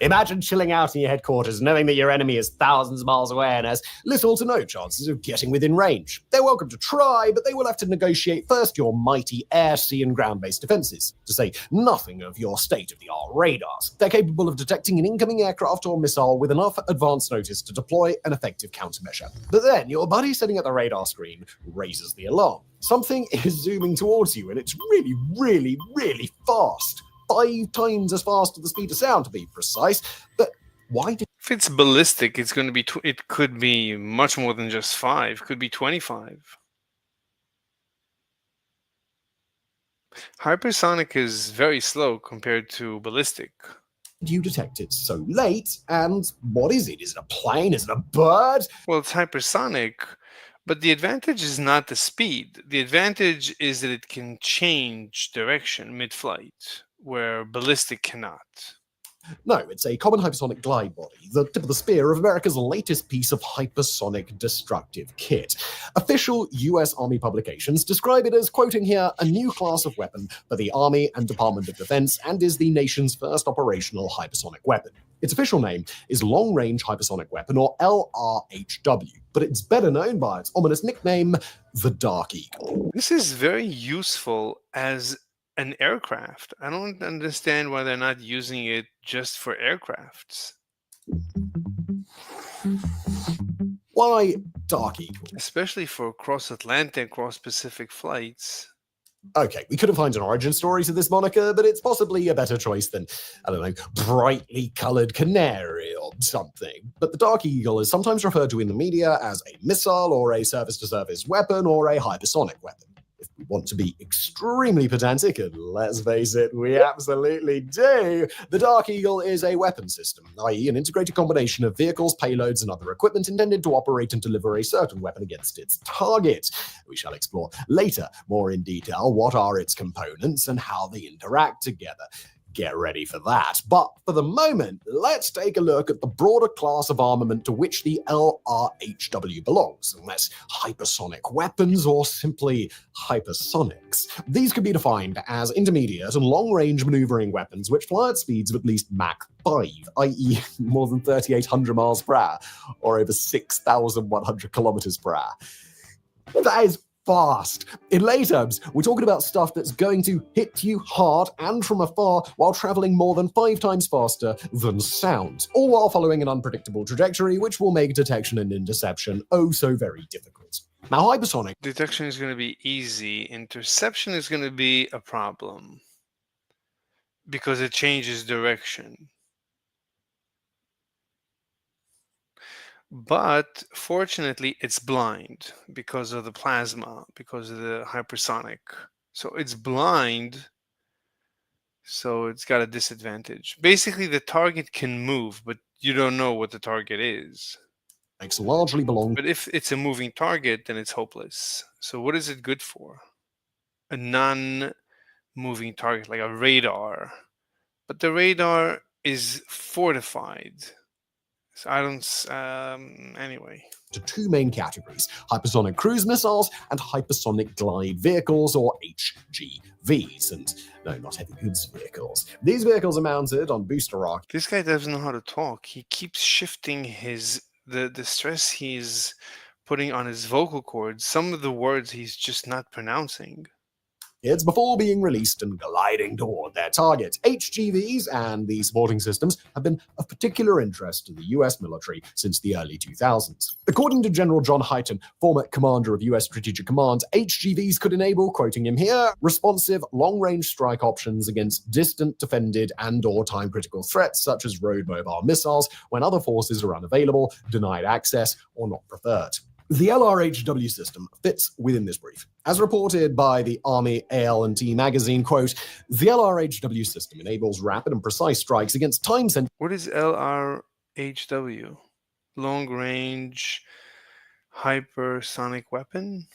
Imagine chilling out in your headquarters, knowing that your enemy is thousands of miles away and has little to no chances of getting within range. They're welcome to try, but they will have to negotiate first your mighty air, sea, and ground-based defenses, to say nothing of your state-of-the-art radars. They're capable of detecting an incoming aircraft or missile with enough advance notice to deploy an effective countermeasure. But then your buddy sitting at the radar screen raises the alarm. Something is zooming towards you, and it's really, really, really fast. 5 times as fast as the speed of sound, to be precise. But why did... If it's ballistic, it's going to be. It could be much more than just 5. It could be 25. Hypersonic is very slow compared to ballistic. you detect it so late? And what is it? Is it a plane? Is it a bird? Well, it's hypersonic, but the advantage is not the speed. The advantage is that it can change direction mid-flight, where ballistic cannot. No, it's a common hypersonic glide body, the tip of the spear of America's latest piece of hypersonic destructive kit. Official US Army publications describe it as, quoting here, a new class of weapon for the Army and Department of Defense, and is the nation's first operational hypersonic weapon. Its official name is Long Range Hypersonic Weapon, or LRHW, but it's better known by its ominous nickname, the Dark Eagle. This is very useful as an aircraft. I don't understand why they're not using it just for aircrafts. Why Dark Eagle? Especially for cross-Atlantic, cross-Pacific flights. Okay, we couldn't find an origin story to this moniker, but it's possibly a better choice than, I don't know, brightly coloured canary or something. But the Dark Eagle is sometimes referred to in the media as a missile or a surface-to-surface weapon or a hypersonic weapon. If we want to be extremely pedantic, and let's face it, we absolutely do, the Dark Eagle is a weapon system, i.e. an integrated combination of vehicles, payloads, and other equipment intended to operate and deliver a certain weapon against its target. We shall explore later, more in detail, what are its components and how they interact together. Get ready for that. But for the moment, let's take a look at the broader class of armament to which the LRHW belongs, unless hypersonic weapons or simply hypersonics. These could be defined as intermediate and long-range maneuvering weapons which fly at speeds of at least Mach 5, i.e. more than 3,800 miles per hour, or over 6,100 kilometers per hour. That is fast. In lay terms, we're talking about stuff that's going to hit you hard and from afar while traveling more than 5 times faster than sound, all while following an unpredictable trajectory which will make detection and interception oh so very difficult. Now, hypersonic detection is going to be easy. Interception is going to be a problem because it changes direction. But fortunately, it's blind because of the plasma, because of the hypersonic. So it's blind, so it's got a disadvantage. Basically, the target can move, but you don't know what the target is. largely belong. But if it's a moving target, then it's hopeless. So what is it good for? A non-moving target, like a radar. But the radar is fortified. So I don't, anyway. To 2 main categories, hypersonic cruise missiles and hypersonic glide vehicles, or HGVs, and no, not heavy goods vehicles. These vehicles are mounted on booster rockets. This guy doesn't know how to talk. He keeps shifting the stress he's putting on his vocal cords. Some of the words he's just not pronouncing. It's before being released and gliding toward their target. HGVs and the supporting systems have been of particular interest to the US military since the early 2000s. According to General John Hyten, former commander of US Strategic Command, HGVs could enable, quoting him here, responsive long-range strike options against distant, defended, and/or time-critical threats such as road mobile missiles when other forces are unavailable, denied access, or not preferred. The LRHW system fits within this brief. As reported by the Army AL&T magazine, quote, the LRHW system enables rapid and precise strikes against time-sensitive... What is LRHW? Long-range hypersonic weapon?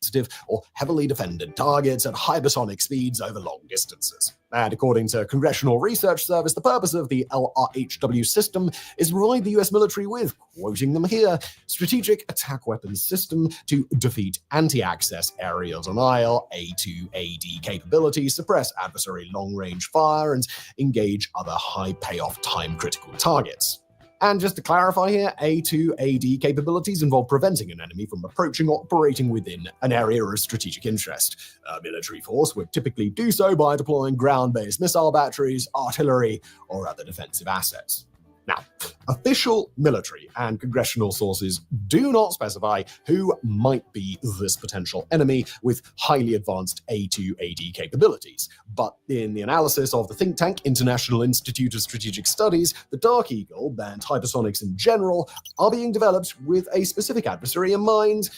sensitive or heavily defended targets at hypersonic speeds over long distances. And according to Congressional Research Service, the purpose of the LRHW system is to provide the US military with, quoting them here, strategic attack weapons system to defeat anti-access area denial, A2AD capabilities, suppress adversary long-range fire, and engage other high-payoff time-critical targets. And just to clarify here, A2AD capabilities involve preventing an enemy from approaching or operating within an area of strategic interest. A military force would typically do so by deploying ground-based missile batteries, artillery, or other defensive assets. Now, official military and congressional sources do not specify who might be this potential enemy with highly advanced A2AD capabilities. But in the analysis of the think tank International Institute of Strategic Studies, the Dark Eagle and hypersonics in general are being developed with a specific adversary in mind,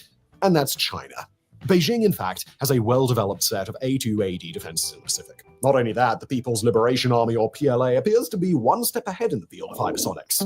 and that's China. Beijing, in fact, has a well-developed set of A2AD defenses in the Pacific. Not only that, the People's Liberation Army, or PLA, appears to be one step ahead in the field of hypersonics.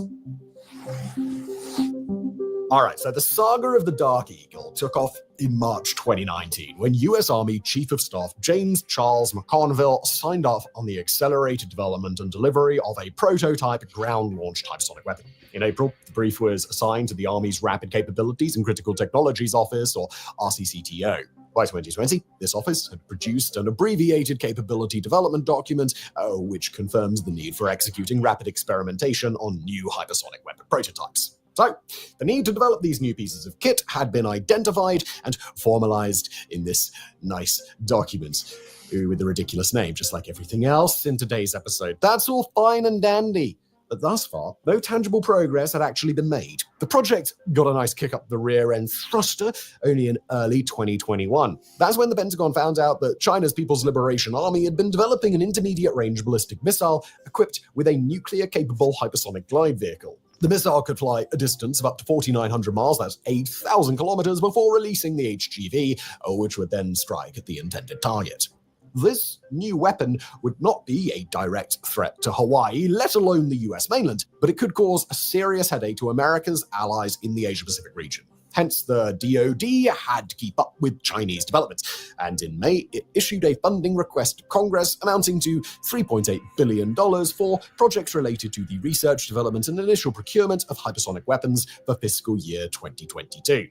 Alright, so the saga of the Dark Eagle took off in March 2019 when US Army Chief of Staff James Charles McConville signed off on the accelerated development and delivery of a prototype ground-launched hypersonic weapon. In April, the brief was assigned to the Army's Rapid Capabilities and Critical Technologies Office, or RCCTO. By 2020, this office had produced an abbreviated capability development document, which confirms the need for executing rapid experimentation on new hypersonic weapon prototypes. So, the need to develop these new pieces of kit had been identified and formalized in this nice document with the ridiculous name, just like everything else in today's episode. That's all fine and dandy. But thus far, no tangible progress had actually been made. The project got a nice kick up the rear end thruster only in early 2021. That's when the Pentagon found out that China's People's Liberation Army had been developing an intermediate-range ballistic missile equipped with a nuclear-capable hypersonic glide vehicle. The missile could fly a distance of up to 4,900 miles, that's 8,000 kilometers, before releasing the HGV, which would then strike at the intended target. This new weapon would not be a direct threat to Hawaii, let alone the US mainland, but it could cause a serious headache to America's allies in the Asia-Pacific region. Hence, the DoD had to keep up with Chinese developments, and in May, it issued a funding request to Congress amounting to $3.8 billion for projects related to the research, development, and initial procurement of hypersonic weapons for fiscal year 2022.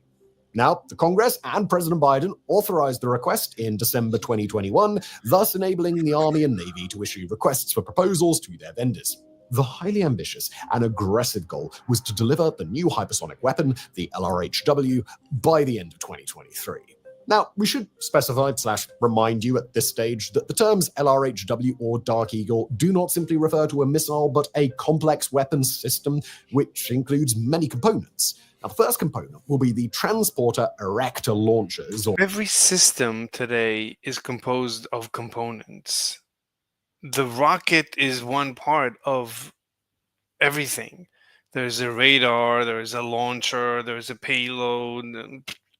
Now, the Congress and President Biden authorized the request in December 2021, thus enabling the Army and Navy to issue requests for proposals to their vendors. The highly ambitious and aggressive goal was to deliver the new hypersonic weapon, the LRHW, by the end of 2023. Now, we should specify / remind you at this stage that the terms LRHW or Dark Eagle do not simply refer to a missile, but a complex weapons system, which includes many components. Now, the first component will be the transporter erector launchers. Every system today is composed of components. The rocket is one part of everything. There's a radar, there's a launcher, there's a payload,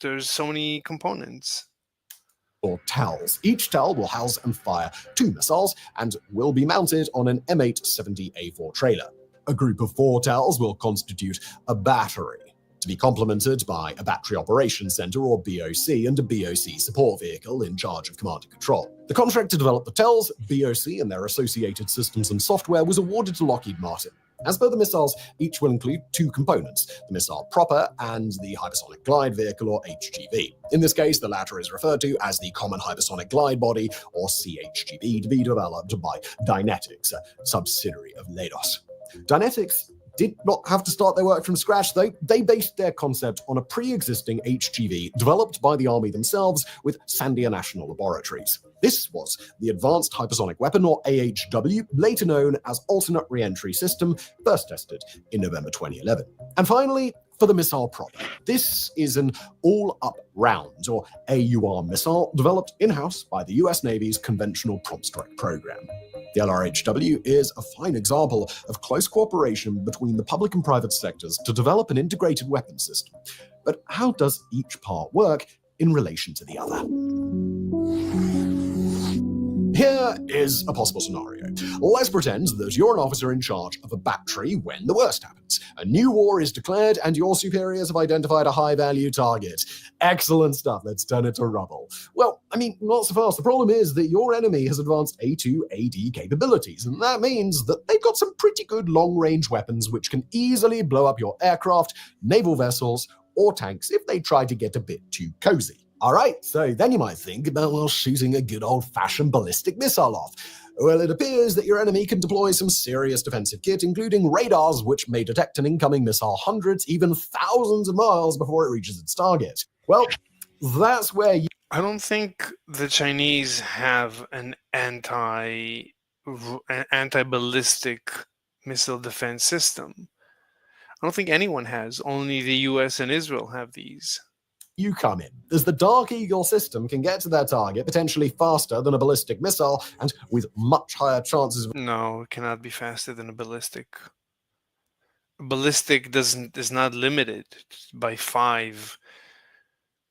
there's so many components. Or TALs. Each TAL will house and fire 2 missiles and will be mounted on an M870A4 trailer. A group of 4 TALs will constitute a battery, to be complemented by a Battery Operations Center, or BOC, and a BOC support vehicle in charge of command and control. The contract to develop the TELs, BOC, and their associated systems and software was awarded to Lockheed Martin. As per the missiles, each will include 2 components, the missile proper and the Hypersonic Glide Vehicle, or HGV. In this case, the latter is referred to as the Common Hypersonic Glide Body, or CHGB, to be developed by Dynetics, a subsidiary of Leidos. Dynetics did not have to start their work from scratch, though. They based their concept on a pre-existing HGV developed by the Army themselves with Sandia National Laboratories. This was the Advanced Hypersonic Weapon, or AHW, later known as Alternate Reentry System, first tested in November 2011. And finally, for the missile proper. This is an all-up round, or AUR missile, developed in-house by the US Navy's Conventional Prompt Strike program. The LRHW is a fine example of close cooperation between the public and private sectors to develop an integrated weapons system. But how does each part work in relation to the other? Here is a possible scenario. Let's pretend that you're an officer in charge of a battery when the worst happens. A new war is declared and your superiors have identified a high-value target. Excellent stuff. Let's turn it to rubble. Well, I mean, not so fast. The problem is that your enemy has advanced A2 AD capabilities, and that means that they've got some pretty good long-range weapons which can easily blow up your aircraft, naval vessels, or tanks if they try to get a bit too cozy. All right, so then you might think about, well, shooting a good old-fashioned ballistic missile off. Well, it appears that your enemy can deploy some serious defensive kit, including radars which may detect an incoming missile hundreds, even thousands of miles before it reaches its target. Well, that's where you... I don't think the Chinese have an anti-ballistic missile defense system. I don't think anyone has. Only the US and Israel have these. You come in, as the Dark Eagle system can get to their target potentially faster than a ballistic missile and with much higher chances of... No, it cannot be faster than a ballistic. A ballistic is not limited by 5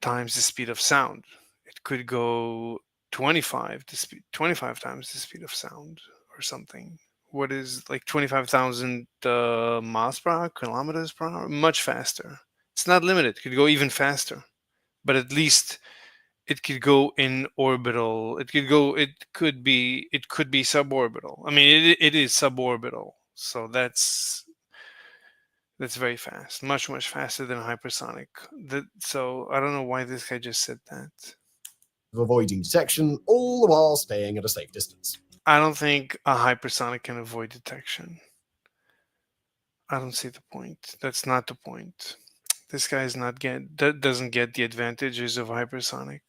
times the speed of sound. It could go 25 times the speed of sound or something. What is like 25,000 miles per hour, kilometers per hour? Much faster. It's not limited. It could go even faster. But at least it could go in orbital. It could be suborbital. I mean, it is suborbital. So that's very fast, much faster than hypersonic. So I don't know why this guy just said that. Avoiding detection, all the while staying at a safe distance. I don't think a hypersonic can avoid detection. I don't see the point. That's not the point. This guy's doesn't get the advantages of hypersonic.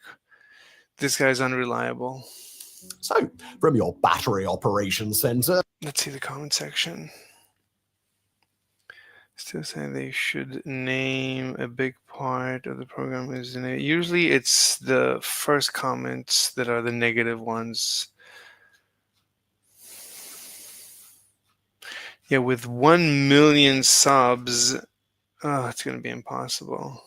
This guy's unreliable. So, from your battery operations center... Let's see the comment section. Still saying they should name a big part of the program is in it. Usually it's the first comments that are the negative ones. Yeah, with 1 million subs, it's going to be impossible.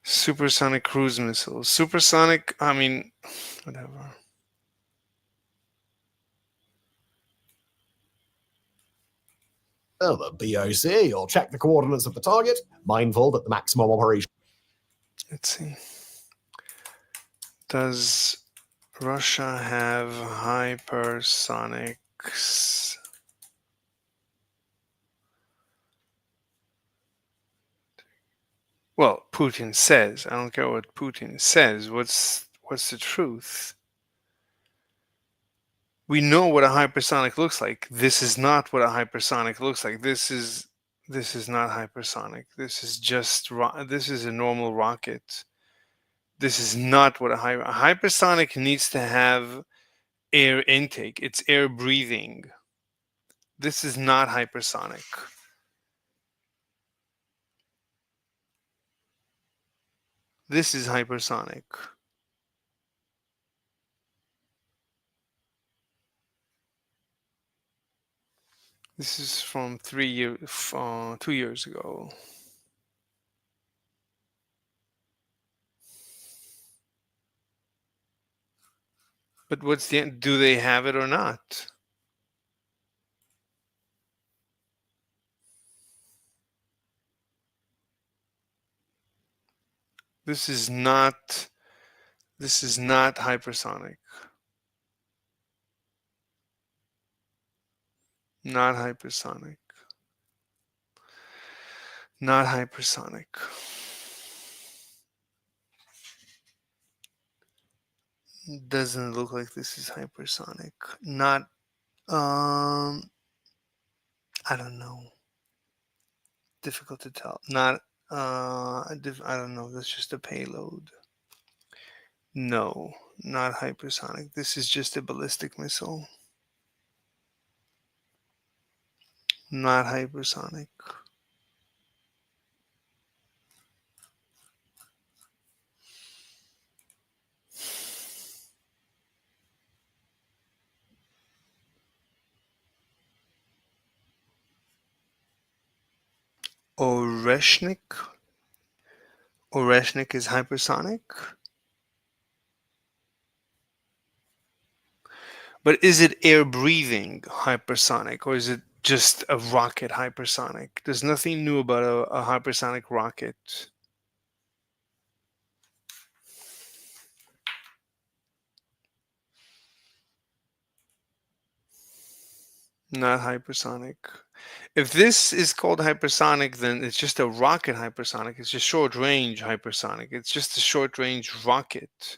Supersonic cruise missiles. Supersonic, I mean, whatever. The BOC, you'll check the coordinates of the target, mindful that the maximum operation... Let's see. Does Russia have hypersonics? Well, Putin says. I don't care what Putin says. What's the truth? We know what a hypersonic looks like. This is not what a hypersonic looks like. This is not hypersonic. This is just this is a normal rocket. This is not what a hypersonic needs to have. Air intake. It's air breathing. This is not hypersonic. This is hypersonic. This is from 2 years ago. But what's the end? Do they have it or not? This is not hypersonic. Not hypersonic. Not hypersonic. Doesn't look like this is hypersonic. Not I don't know. Difficult to tell. Not. I don't know. That's just a payload. No, not hypersonic. This is just a ballistic missile. Not hypersonic. Oreshnik? Oreshnik is hypersonic? But is it air-breathing hypersonic, or is it just a rocket hypersonic? There's nothing new about a hypersonic rocket. Not hypersonic. If this is called hypersonic, then it's just a rocket hypersonic. It's just short-range hypersonic. It's just a short-range rocket.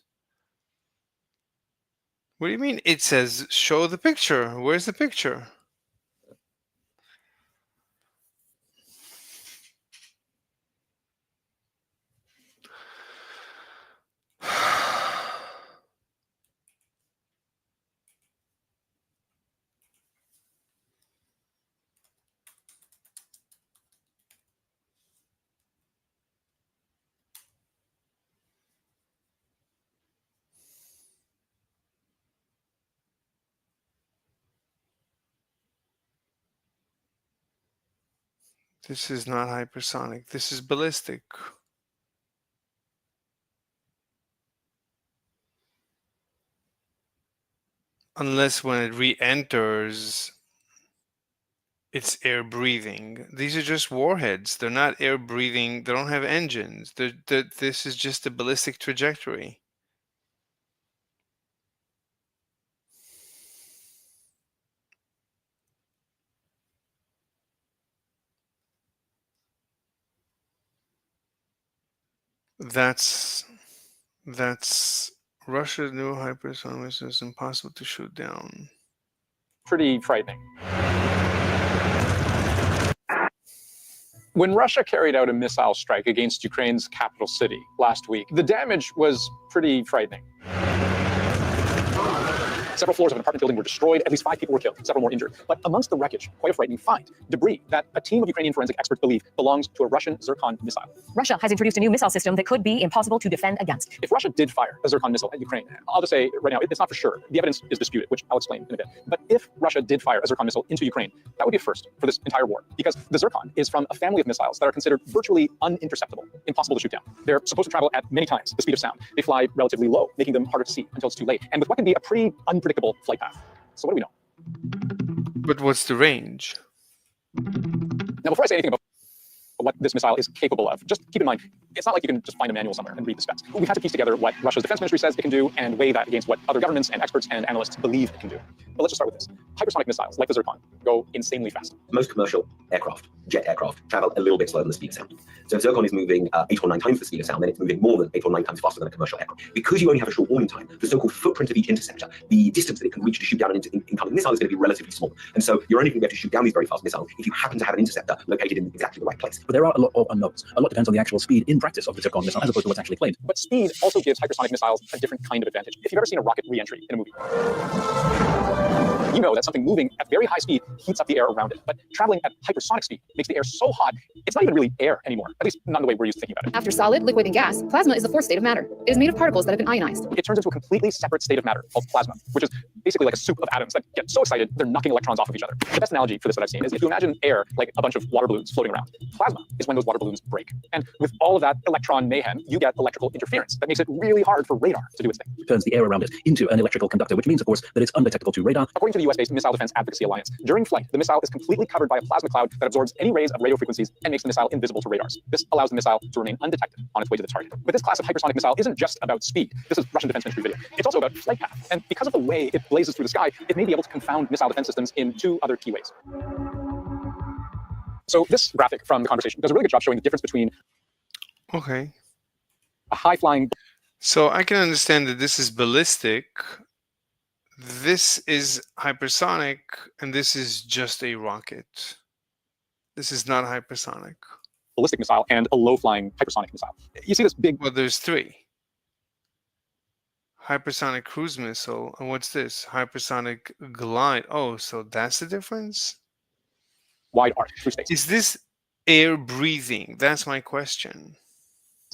What do you mean? It says show the picture. Where's the picture? This is not hypersonic. This is ballistic. Unless when it re-enters, it's air-breathing. These are just warheads. They're not air-breathing. They don't have engines. This is just a ballistic trajectory. That's Russia's new hypersonic missile is impossible to shoot down. Pretty frightening. When Russia carried out a missile strike against Ukraine's capital city last week, the damage was pretty frightening. Several floors of an apartment building were destroyed. At least 5 people were killed, several more injured. But amongst the wreckage, quite a frightening find, debris that a team of Ukrainian forensic experts believe belongs to a Russian Zircon missile. Russia has introduced a new missile system that could be impossible to defend against. If Russia did fire a Zircon missile at Ukraine, I'll just say right now, it's not for sure. The evidence is disputed, which I'll explain in a bit. But if Russia did fire a Zircon missile into Ukraine, that would be a first for this entire war, because the Zircon is from a family of missiles that are considered virtually uninterceptable, impossible to shoot down. They're supposed to travel at many times the speed of sound. They fly relatively low, making them harder to see until it's too late, and with what can be a pretty unpredictable flight path. So what do we know? But what's the range? Now, before I say anything about what this missile is capable of, just keep in mind, it's not like you can just find a manual somewhere and read the specs. We've had to piece together what Russia's defense ministry says it can do and weigh that against what other governments and experts and analysts believe it can do. But let's just start with this. Hypersonic missiles, like the Zircon, go insanely fast. Most commercial aircraft, jet aircraft, travel a little bit slower than the speed of sound. So if Zircon is moving 8 or 9 times the speed of sound, then it's moving more than 8 or 9 times faster than a commercial aircraft. Because you only have a short warning time, the so-called footprint of each interceptor, the distance that it can reach to shoot down an incoming missile is going to be relatively small. And so you're only going to be able to shoot down these very fast missiles if you happen to have an interceptor located in exactly the right place. But there are a lot of unknowns. A lot depends on the actual speed in practice of the Zircon missile as opposed to what's actually claimed. But speed also gives hypersonic missiles a different kind of advantage. If you've ever seen a rocket re-entry in a movie, you know that something moving at very high speed heats up the air around it. But traveling at hypersonic speed makes the air so hot, it's not even really air anymore, at least not in the way we're used to thinking about it. After solid, liquid, and gas, plasma is the fourth state of matter. It is made of particles that have been ionized. It turns into a completely separate state of matter called plasma, which is basically like a soup of atoms that get so excited they're knocking electrons off of each other. The best analogy for this that I've seen is if you imagine air like a bunch of water balloons floating around. Plasma is when those water balloons break. And with all of that electron mayhem, you get electrical interference that makes it really hard for radar to do its thing. It turns the air around it into an electrical conductor, which means, of course, that it's undetectable to radar. According to the US-based Missile Defense Advocacy Alliance, during flight, the missile is completely covered by a plasma cloud that absorbs any rays of radio frequencies and makes the missile invisible to radars. This allows the missile to remain undetected on its way to the target. But this class of hypersonic missile isn't just about speed. This is Russian Defense Ministry video. It's also about flight path. And because of the way it blazes through the sky, it may be able to confound missile defense systems in 2 other key ways. So this graphic from the conversation does a really good job showing the difference between Okay. a high-flying... So I can understand that this is ballistic, this is hypersonic, and this is just a rocket. This is not hypersonic. Ballistic missile and a low-flying hypersonic missile. You see this big... Well, there's three. Hypersonic cruise missile. And what's this? Hypersonic glide. Oh, so that's the difference? Wide arc through space. Is this air breathing? That's my question.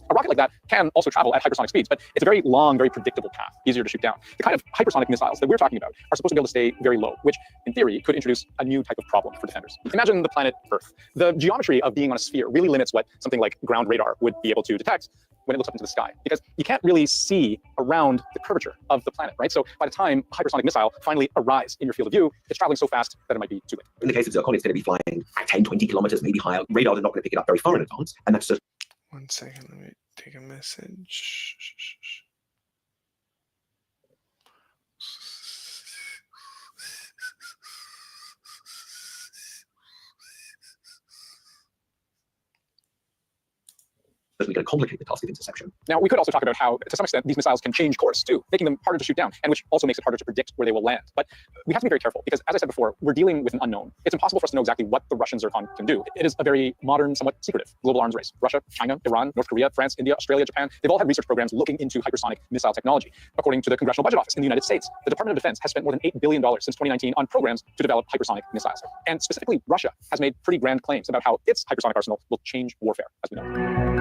A rocket like that can also travel at hypersonic speeds, but it's a very long, very predictable path, easier to shoot down. The kind of hypersonic missiles that we're talking about are supposed to be able to stay very low, which in theory could introduce a new type of problem for defenders. Imagine the planet Earth. The geometry of being on a sphere really limits what something like ground radar would be able to detect when it looks up into the sky, because you can't really see around the curvature of the planet, right? So by the time a hypersonic missile finally arrives in your field of view, it's traveling so fast that it might be too late. In the case of Zircon, it's going to be flying at 10, 20 kilometers, maybe higher. Radars are not going to pick it up very far in advance, and that's just... 1 second, let me take a message. we can complicate the task of interception. Now, we could also talk about how, to some extent, these missiles can change course too, making them harder to shoot down, and which also makes it harder to predict where they will land. But we have to be very careful because, as I said before, we're dealing with an unknown. It's impossible for us to know exactly what the Russian Zircon can do. It is a very modern, somewhat secretive global arms race. Russia, China, Iran, North Korea, France, India, Australia, Japan, they've all had research programs looking into hypersonic missile technology. According to the Congressional Budget Office in the United States, the Department of Defense has spent more than $8 billion since 2019 on programs to develop hypersonic missiles. And specifically, Russia has made pretty grand claims about how its hypersonic arsenal will change warfare, as we know.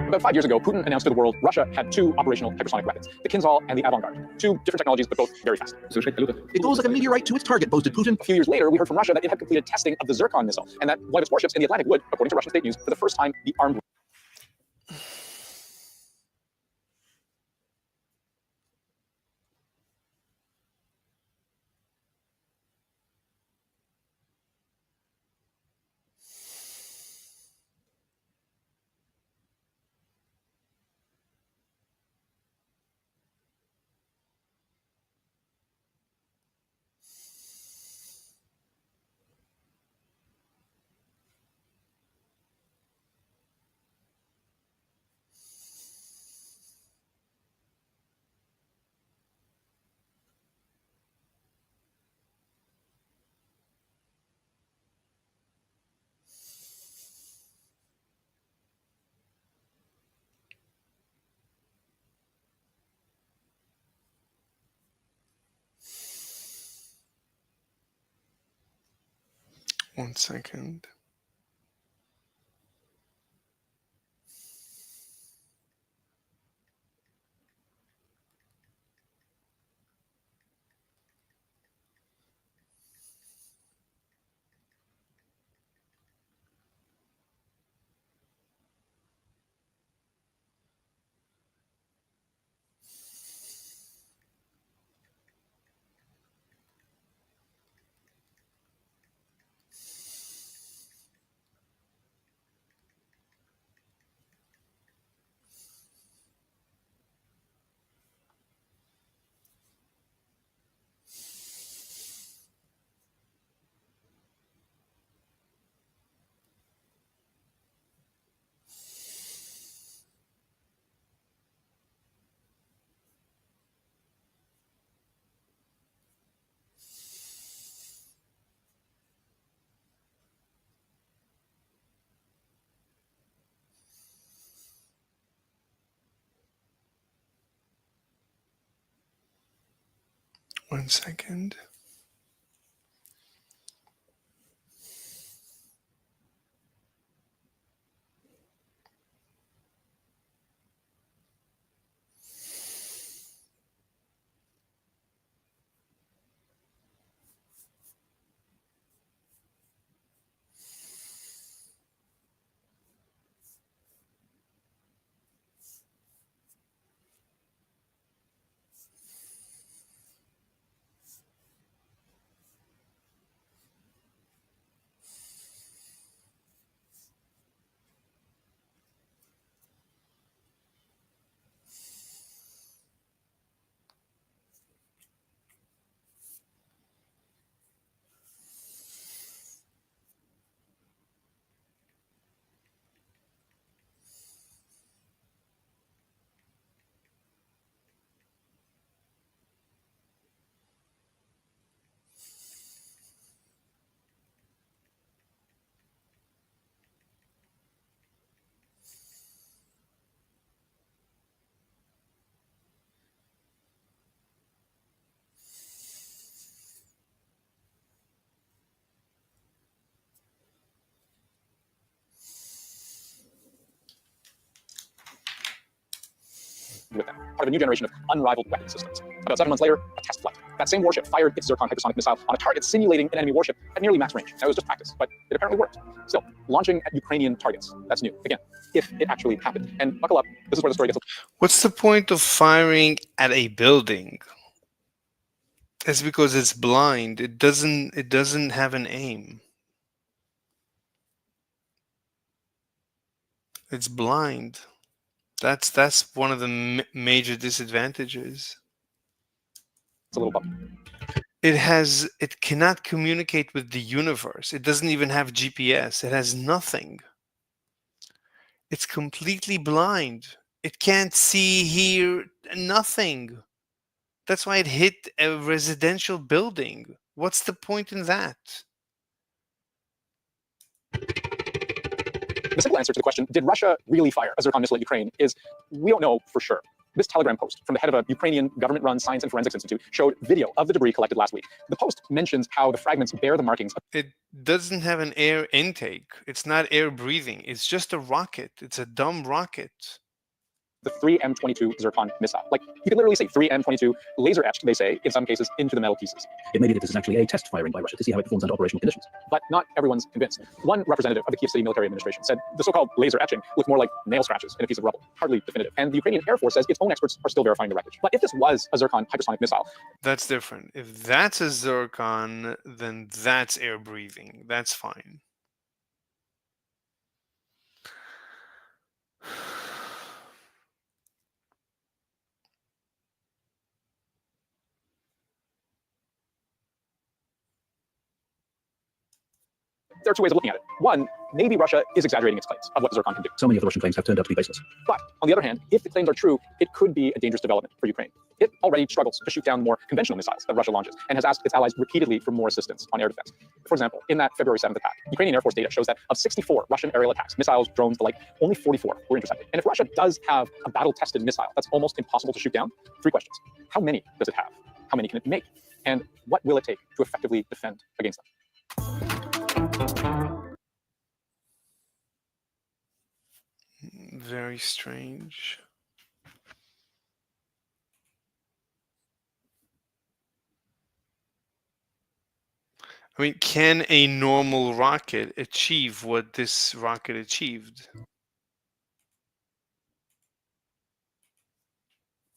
About 5 years ago, Putin announced to the world Russia had two operational hypersonic weapons, the Kinzhal and the Avangard. Two different technologies, but both very fast. It goes like a meteorite to its target, boasted Putin. A few years later, we heard from Russia that it had completed testing of the Zircon missile, and that one of its warships in the Atlantic would, according to Russian state news, for the first time be armed. One second. One second. with them, part of a new generation of unrivaled weapon systems. About 7 months later, a test flight. That same warship fired its Zircon hypersonic missile on a target simulating an enemy warship at nearly max range. Now, it was just practice, but it apparently worked. Still, launching at Ukrainian targets, that's new. Again, if it actually happened. And buckle up, this is where the story gets... What's the point of firing at a building? It's because it's blind. It doesn't have an aim. It's blind. That's one of the major disadvantages. It's a little bumpy. It cannot communicate with the universe. It doesn't even have GPS. It has nothing. It's completely blind. It can't see, hear, nothing. That's why it hit a residential building. What's the point in that? The simple answer to the question, did Russia really fire a Zircon missile at Ukraine, is we don't know for sure. This Telegram post from the head of a Ukrainian government-run Science and Forensics Institute showed video of the debris collected last week. The post mentions how the fragments bear the markings. It doesn't have an air intake. It's not air breathing. It's just a rocket. It's a dumb rocket. The 3M22 Zircon missile. Like, you can literally say 3M22 laser etched, they say, in some cases, into the metal pieces. It may be that this is actually a test firing by Russia to see how it performs under operational conditions. But not everyone's convinced. One representative of the Kiev City Military Administration said the so-called laser etching looked more like nail scratches in a piece of rubble. Hardly definitive. And the Ukrainian Air Force says its own experts are still verifying the wreckage. But if this was a Zircon hypersonic missile... That's different. If that's a Zircon, then that's air breathing. That's fine. There are two ways of looking at it. One, maybe Russia is exaggerating its claims of what the Zircon can do. So many of the Russian claims have turned out to be baseless. But on the other hand, if the claims are true, it could be a dangerous development for Ukraine. It already struggles to shoot down more conventional missiles that Russia launches and has asked its allies repeatedly for more assistance on air defense. For example, in that February 7th attack, Ukrainian Air Force data shows that of 64 Russian aerial attacks, missiles, drones, the like, only 44 were intercepted. And if Russia does have a battle-tested missile that's almost impossible to shoot down, 3 questions. How many does it have? How many can it make? And what will it take to effectively defend against them? Very strange. I mean, can a normal rocket achieve what this rocket achieved?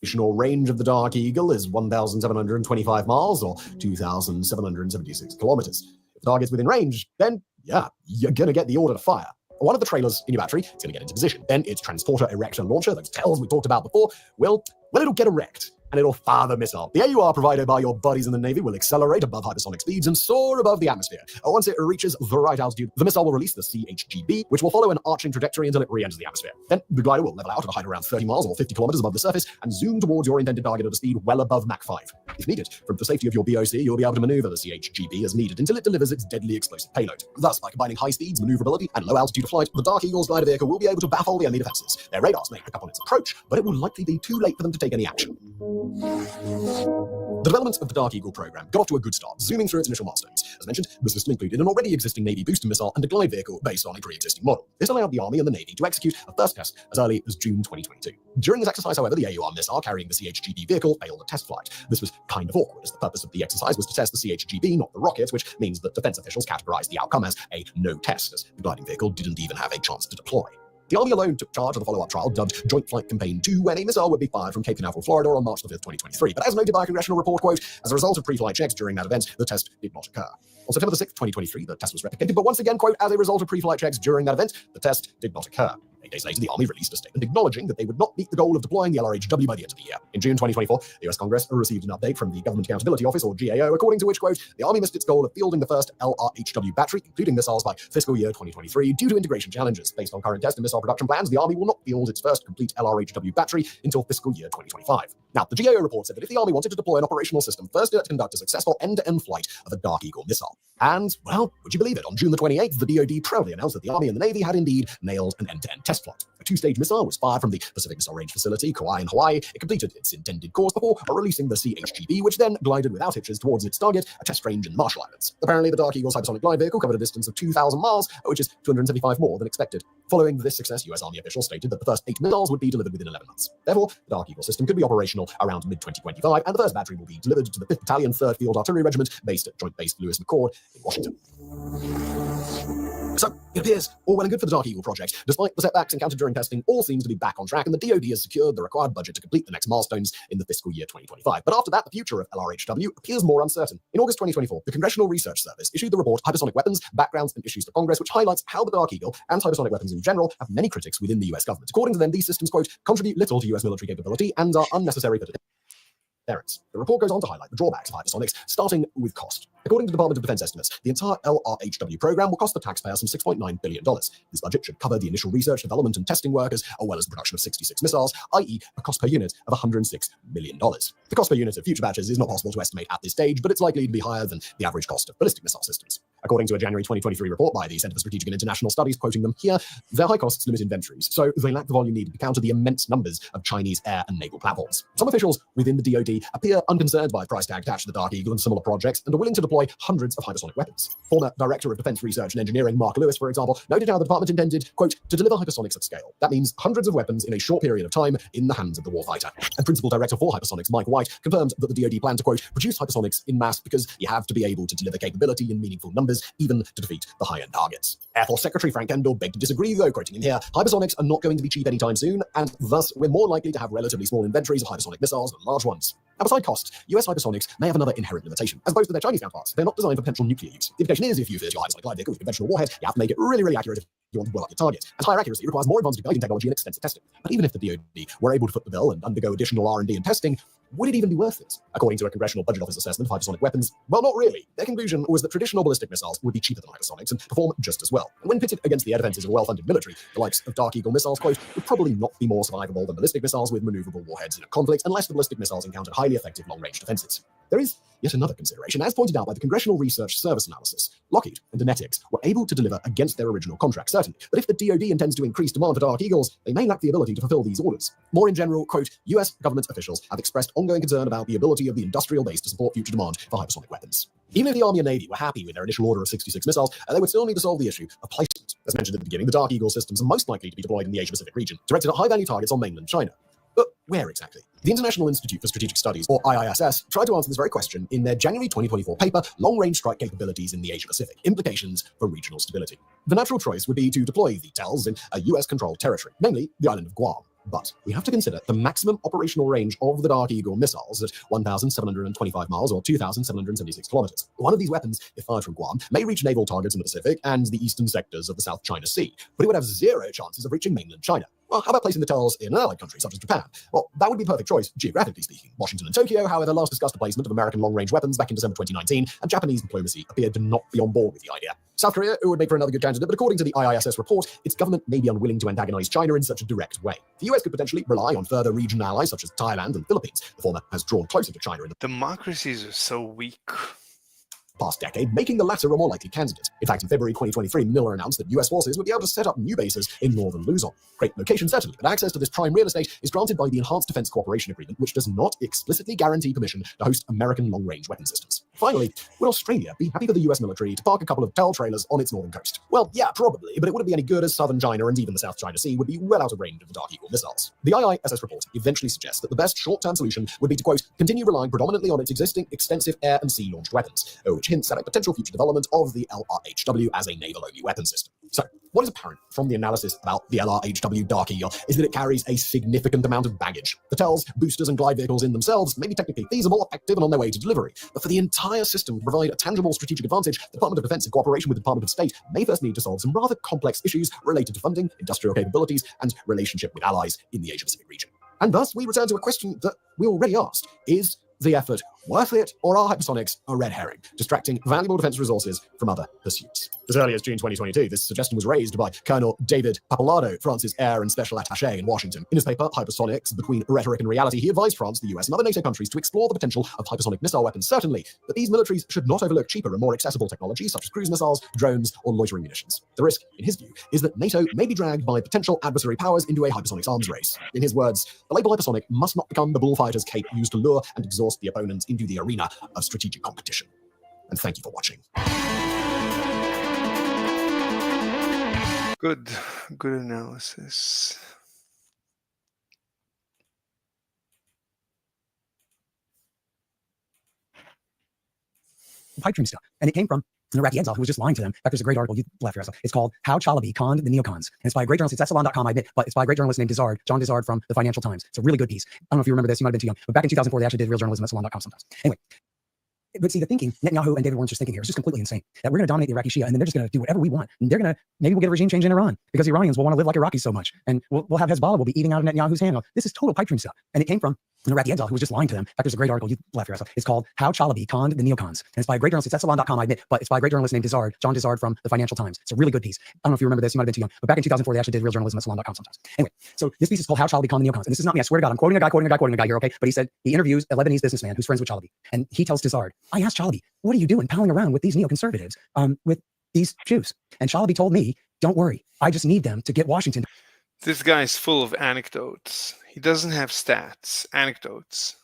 Operational range of the Dark Eagle is 1,725 miles or 2,776 kilometers. If the target's within range, then yeah, you're gonna get the order to fire. One of the trailers in your battery is going to get into position. Then its transporter, erector, and launcher, those tells we talked about before, it'll get erect. And it'll fire the missile. The AUR provided by your buddies in the Navy will accelerate above hypersonic speeds and soar above the atmosphere. Once it reaches the right altitude, the missile will release the CHGB, which will follow an arching trajectory until it re-enters the atmosphere. Then the glider will level out at a height around 30 miles or 50 kilometers above the surface and zoom towards your intended target at a speed well above Mach 5. If needed, from the safety of your BOC, you'll be able to maneuver the CHGB as needed until it delivers its deadly explosive payload. Thus, by combining high speeds, maneuverability, and low altitude flight, the Dark Eagle's glider vehicle will be able to baffle the enemy defenses. Their radars may pick up on its approach, but it will likely be too late for them to take any action. The development of the Dark Eagle program got off to a good start, zooming through its initial milestones. As mentioned, the system included an already existing Navy booster missile and a glide vehicle based on a pre-existing model. This allowed the Army and the Navy to execute a first test as early as June 2022. During this exercise, however, the AUR missile carrying the CHGB vehicle failed a test flight. This was kind of awkward, as the purpose of the exercise was to test the CHGB, not the rocket, which means that defense officials categorized the outcome as a no test, as the gliding vehicle didn't even have a chance to deploy. The Army alone took charge of the follow-up trial dubbed Joint Flight Campaign 2, when a missile would be fired from Cape Canaveral, Florida on March 5th, 2023. But as noted by a congressional report, quote, as a result of pre-flight checks during that event, the test did not occur. On September 6th, 2023, the test was replicated, but once again, quote, as a result of pre-flight checks during that event, the test did not occur. 8 days later, the Army released a statement acknowledging that they would not meet the goal of deploying the LRHW by the end of the year. In June 2024, the US Congress received an update from the Government Accountability Office, or GAO, according to which, quote, the Army missed its goal of fielding the first LRHW battery, including missiles, by fiscal year 2023 due to integration challenges. Based on current test and missile production plans, the Army will not field its first complete LRHW battery until fiscal year 2025. Now, the GAO report said that if the Army wanted to deploy an operational system, first it had to conduct a successful end-to-end flight of a Dark Eagle missile. And, well, would you believe it? On June the 28th, the DoD proudly announced that the Army and the Navy had indeed nailed an end-to-end test flight. A two-stage missile was fired from the Pacific Missile Range facility, Kauai in Hawaii. It completed its intended course before releasing the CHGB, which then glided without hitches towards its target, a test range in the Marshall Islands. Apparently, the Dark Eagle's hypersonic glide vehicle covered a distance of 2,000 miles, which is 275 more than expected. Following this success, US Army officials stated that the first 8 missiles would be delivered within 11 months. Therefore, the Dark Eagle system could be operational around mid-2025, and the first battery will be delivered to the 5th Battalion, 3rd Field Artillery Regiment, based at Joint Base Lewis McChord in Washington. So, it appears all well and good for the Dark Eagle project. Despite the setbacks encountered during testing, all seems to be back on track, and the DoD has secured the required budget to complete the next milestones in the fiscal year 2025. But after that, the future of LRHW appears more uncertain. In August 2024, the Congressional Research Service issued the report Hypersonic Weapons, Backgrounds and Issues to Congress, which highlights how the Dark Eagle and hypersonic weapons in general have many critics within the US government. According to them, these systems, quote, contribute little to US military capability and are unnecessary for deterrence. The report goes on to highlight the drawbacks of hypersonics, starting with cost. According to the Department of Defense estimates, the entire LRHW program will cost the taxpayer some $6.9 billion. This budget should cover the initial research, development, and testing work, as well as the production of 66 missiles, i.e. a cost per unit of $106 million. The cost per unit of future batches is not possible to estimate at this stage, but it's likely to be higher than the average cost of ballistic missile systems. According to a January 2023 report by the Center for Strategic and International Studies, quoting them here, their high costs limit inventories, so they lack the volume needed to counter the immense numbers of Chinese air and naval platforms. Some officials within the DoD appear unconcerned by the price tag attached to the Dark Eagle and similar projects, and are willing to deploy hundreds of hypersonic weapons. Former Director of Defense Research and Engineering Mark Lewis, for example, noted how the department intended, quote, to deliver hypersonics at scale. That means hundreds of weapons in a short period of time in the hands of the warfighter. And Principal Director for Hypersonics, Mike White, confirmed that the DoD planned to, quote, produce hypersonics in mass because you have to be able to deliver capability in meaningful numbers, even to defeat the high-end targets. Air Force Secretary Frank Kendall begged to disagree, though, quoting him here, hypersonics are not going to be cheap anytime soon, and thus we're more likely to have relatively small inventories of hypersonic missiles than large ones. Now, beside cost, US hypersonics may have another inherent limitation. As opposed to their Chinese counterparts, they're not designed for potential nuclear use. The implication is, if you fire your hypersonic glide vehicle with a conventional warhead, you have to make it really accurate if you want to blow up your target. And higher accuracy requires more advanced guiding technology and extensive testing. But even if the DoD were able to foot the bill and undergo additional R&D and testing, would it even be worth it? According to a Congressional Budget Office assessment of hypersonic weapons, well, not really. Their conclusion was that traditional ballistic missiles would be cheaper than hypersonics and perform just as well. And when pitted against the air defenses of a well-funded military, the likes of Dark Eagle missiles, quote, would probably not be more survivable than ballistic missiles with maneuverable warheads in a conflict, unless the ballistic missiles encountered highly effective long-range defenses. There is yet another consideration. As pointed out by the Congressional Research Service analysis, Lockheed and Dynetics were able to deliver against their original contract, certainly. But if the DoD intends to increase demand for Dark Eagles, they may lack the ability to fulfill these orders. More in general, quote, US government officials have expressed ongoing concern about the ability of the industrial base to support future demand for hypersonic weapons. Even if the Army and Navy were happy with their initial order of 66 missiles, they would still need to solve the issue of placement. As mentioned at the beginning, the Dark Eagle systems are most likely to be deployed in the Asia-Pacific region, directed at high-value targets on mainland China. But where exactly? The International Institute for Strategic Studies, or IISS, tried to answer this very question in their January 2024 paper, Long-Range Strike Capabilities in the Asia-Pacific, Implications for Regional Stability. The natural choice would be to deploy the TELs in a US-controlled territory, namely the island of Guam. But we have to consider the maximum operational range of the Dark Eagle missiles at 1,725 miles or 2,776 kilometers. One of these weapons, if fired from Guam, may reach naval targets in the Pacific and the eastern sectors of the South China Sea, but it would have zero chances of reaching mainland China. Well, how about placing the TELs in an allied country such as Japan? Well, that would be the perfect choice, geographically speaking. Washington and Tokyo, however, last discussed the placement of American long-range weapons back in December 2019, and Japanese diplomacy appeared to not be on board with the idea. South Korea would make for another good candidate, but according to the IISS report, its government may be unwilling to antagonize China in such a direct way. The US could potentially rely on further regional allies such as Thailand and Philippines. The former has drawn closer to China in the democracies are so weak. Past decade, making the latter a more likely candidate. In fact, in February 2023, Miller announced that US forces would be able to set up new bases in northern Luzon. Great location, certainly, but access to this prime real estate is granted by the Enhanced Defense Cooperation Agreement, which does not explicitly guarantee permission to host American long-range weapon systems. Finally, would Australia be happy for the US military to park a couple of TEL trailers on its northern coast? Well, yeah, probably, but it wouldn't be any good as southern China and even the South China Sea would be well out of range of the Dark Eagle missiles. The IISS report eventually suggests that the best short-term solution would be to, quote, continue relying predominantly on its existing extensive air and sea-launched weapons, which hints at a potential future development of the LRHW as a naval-only weapon system. So, what is apparent from the analysis about the LRHW Dark Eagle is that it carries a significant amount of baggage. The TELs, boosters, and glide vehicles in themselves may be technically feasible, effective, and on their way to delivery. But for the entire system to provide a tangible strategic advantage, the Department of Defense, in cooperation with the Department of State, may first need to solve some rather complex issues related to funding, industrial capabilities, and relationship with allies in the Asia-Pacific region. And thus, we return to a question that we already asked. Is the effort worth it, or are hypersonics a red herring, distracting valuable defense resources from other pursuits? As early as June 2022, this suggestion was raised by Colonel David Pappalardo, France's Air and Special Attaché in Washington. In his paper, Hypersonics, Between Rhetoric and Reality, he advised France, the US, and other NATO countries to explore the potential of hypersonic missile weapons, certainly, but these militaries should not overlook cheaper and more accessible technologies such as cruise missiles, drones, or loitering munitions. The risk, in his view, is that NATO may be dragged by potential adversary powers into a hypersonics arms race. In his words, the label hypersonic must not become the bullfighter's cape used to lure and exhaust the opponent into the arena of strategic competition. And thank you for watching. Good analysis. pipe dream stuff. And it came from an Iraqi exile who was just lying to them. In fact, there's a great article you left here. It's called How Chalabi Conned the Neocons. And it's by a great journalist. It's at salon.com, I admit, but it's by a great journalist named John Dizard from the Financial Times. It's a really good piece. I don't know if you remember this. You might have been too young. But back in 2004, they actually did real journalism at salon.com sometimes. Anyway. But see, the thinking Netanyahu and David Warren's just thinking here is just completely insane. That we're going to dominate the Iraqi Shia, and then they're just going to do whatever we want. And they're going to, maybe we'll get a regime change in Iran because the Iranians will want to live like Iraqis so much. And we'll have Hezbollah will be eating out of Netanyahu's hand. This is total pipe dream stuff. And it came from an Iraqi exile who was just lying to them. In fact, there's a great article you left here. It's called How Chalabi Conned the Neocons. And it's by a great journalist. It's at salon.com, I admit, but it's by a great journalist named John Dizard from the Financial Times. It's a really good piece. I don't know if you remember this. You might have been too young. But back in 2004, they actually did real journalism at salon.com sometimes. Anyway, so this piece is called How Chalabi Conned the Neocons. And this is not me. I swear to God, I'm quoting a guy here, okay? But he said he interviews a Lebanese businessman who's friends with Chalabi. And he tells Dizard, I asked Chalabi, what are you doing palling around with these neoconservatives, with these Jews? And Chalabi told me, don't worry. I just need them to get Washington. This guy's full of anecdotes. He doesn't have stats, anecdotes.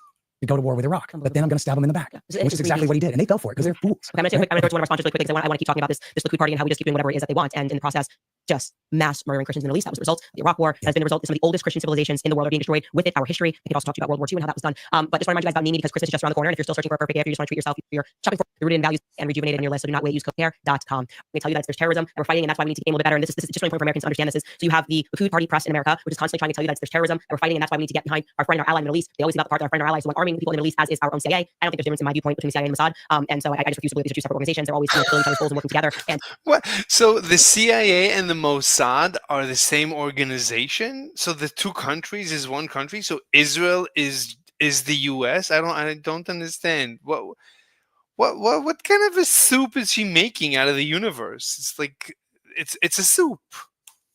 To go to war with Iraq, but then I'm going to stab them in the back, which is exactly what he did, and they fell for it because they're fools. Okay, I'm going to throw to one of our sponsors really quick because I want to keep talking about this Likud party and how we just keep doing whatever it is that they want, and in the process, just mass murdering Christians in the Middle East. That was the result. The Iraq War has been the result. Some of the oldest Christian civilizations in the world are being destroyed. With it, our history. I could also talk to you about World War II and how that was done. But just want to remind you guys about Nimi because Christmas is just around the corner. And if you're still searching for a perfect gift, you just want to treat yourself. You're shopping for rooted in values and rejuvenated in your list. So do not wait. Use codecare.com. Let me tell you that there's terrorism and we're fighting, and that's why we need to get a little bit better. And this is just really important for Americans to understand this. So you have the Likud party press in America, which is constantly trying to tell you that there's terrorism and we're fighting, and that's why we need to get behind our friend, our ally in the Middle East. They always leave out the part that our friend, our ally is the one arming the people in the Middle East, as is our own CIA. I don't think there's a difference in my viewpoint between the CIA and Mossad. And so I just refuse to believe these are two separate organizations. They're always killing each other's souls and working together. And what? So the CIA and the Mossad are the same organization? So the two countries is one country? So Israel is the US? I don't understand. What kind of a soup is she making out of the universe? It's like it's a soup.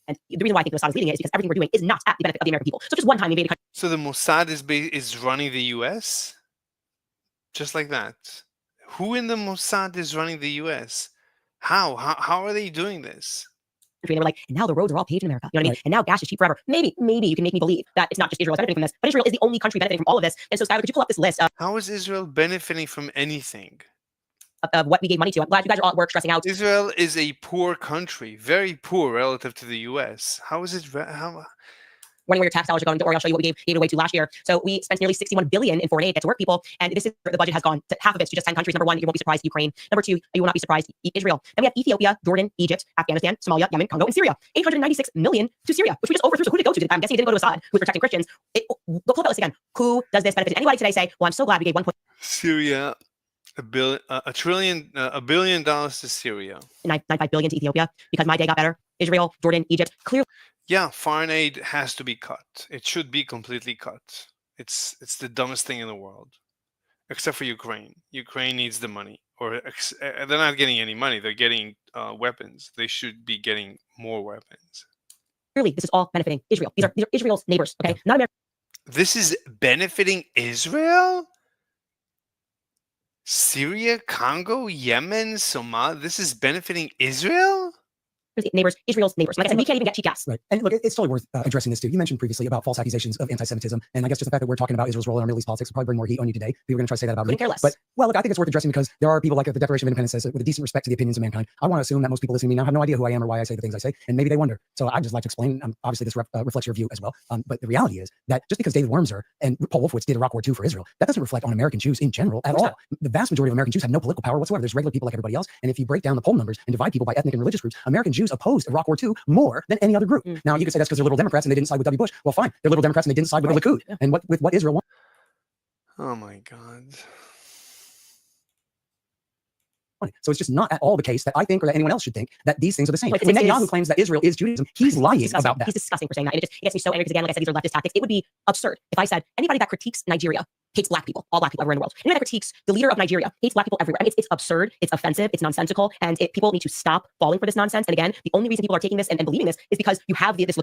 And the reason why I think Mossad is leading it is because everything we're doing is not at the benefit of the American people. So just one time we invaded a country. So the Mossad is running the US? Just like that. Who in the Mossad is running the US? How are they doing this? And they were like, and now the roads are all paved in America. You know what I mean? And now gas is cheap forever. Maybe you can make me believe that it's not just Israel benefiting from this, but Israel is the only country benefiting from all of this. And so, Skylar, could you pull up this list? How is Israel benefiting from anything? Of what we gave money to. I'm glad you guys are all at work stressing out. Israel is a poor country, very poor relative to the US. How is it? Wondering where your tax dollars are going. Don't worry, I'll show you what we gave away to last year. So we spent nearly $61 billion in foreign aid to work people, and this is where the budget has gone. To half of it to just 10 countries. Number one, you won't be surprised, Ukraine. Number two, you will not be surprised, Israel. Then we have Ethiopia, Jordan, Egypt, Afghanistan, Somalia, Yemen, Congo, and Syria. 896 million to Syria, which we just overthrew. So who did it go to? I'm guessing it didn't go to Assad, who's protecting Christians. Go pull up that list again. Who does this benefit? Did anybody today say, well, I'm so glad we gave 1. Syria, $1 billion to Syria. 9.5 billion to Ethiopia because my day got better. Israel, Jordan, Egypt, clearly. Yeah, foreign aid has to be cut. It should be completely cut. It's the dumbest thing in the world, except for Ukraine. Ukraine needs the money, or they're not getting any money. They're getting weapons. They should be getting more weapons. Clearly, this is all benefiting Israel. These are Israel's neighbors. Okay, not America. This is benefiting Israel. Syria, Congo, Yemen, Somalia. This is benefiting Israel? Neighbors, Israel's neighbors. Like I said, we can't even get cheap gas. Right. And look, it's totally worth addressing this too. You mentioned previously about false accusations of anti-Semitism, and I guess just the fact that we're talking about Israel's role in our Middle East politics will probably bring more heat on you today. People are going to try to say that about me. Care less. But well, look, I think it's worth addressing because there are people like the Declaration of Independence says, with a decent respect to the opinions of mankind. I want to assume that most people listening to me now have no idea who I am or why I say the things I say, and maybe they wonder. So I'd just like to explain. Obviously, this reflects your view as well. But the reality is that just because David Wormser and Paul Wolfowitz did Iraq War II for Israel, that doesn't reflect on American Jews in general at all. The vast majority of American Jews have no political power whatsoever. There's regular people like everybody else, and if you break down the poll numbers and divide people by ethnic and religious groups, American Jews opposed Iraq War II more than any other group. Now you could say that's because they're liberal Democrats and they didn't side with W. Bush. Well, fine, they're liberal Democrats and they didn't side with the Likud. And what Israel wants. Oh my God. So it's just not at all the case that I think or that anyone else should think that these things are the same. When Netanyahu claims that Israel is Judaism, he's lying about that. He's disgusting for saying that. And it gets me so angry because, again, like I said, these are leftist tactics. It would be absurd if I said anybody that critiques Nigeria hates black people, all black people everywhere in the world. Anybody that critiques the leader of Nigeria hates black people everywhere. I mean, it's absurd, it's offensive, it's nonsensical, and people need to stop falling for this nonsense. And again, the only reason people are taking this and believing this is because you have this.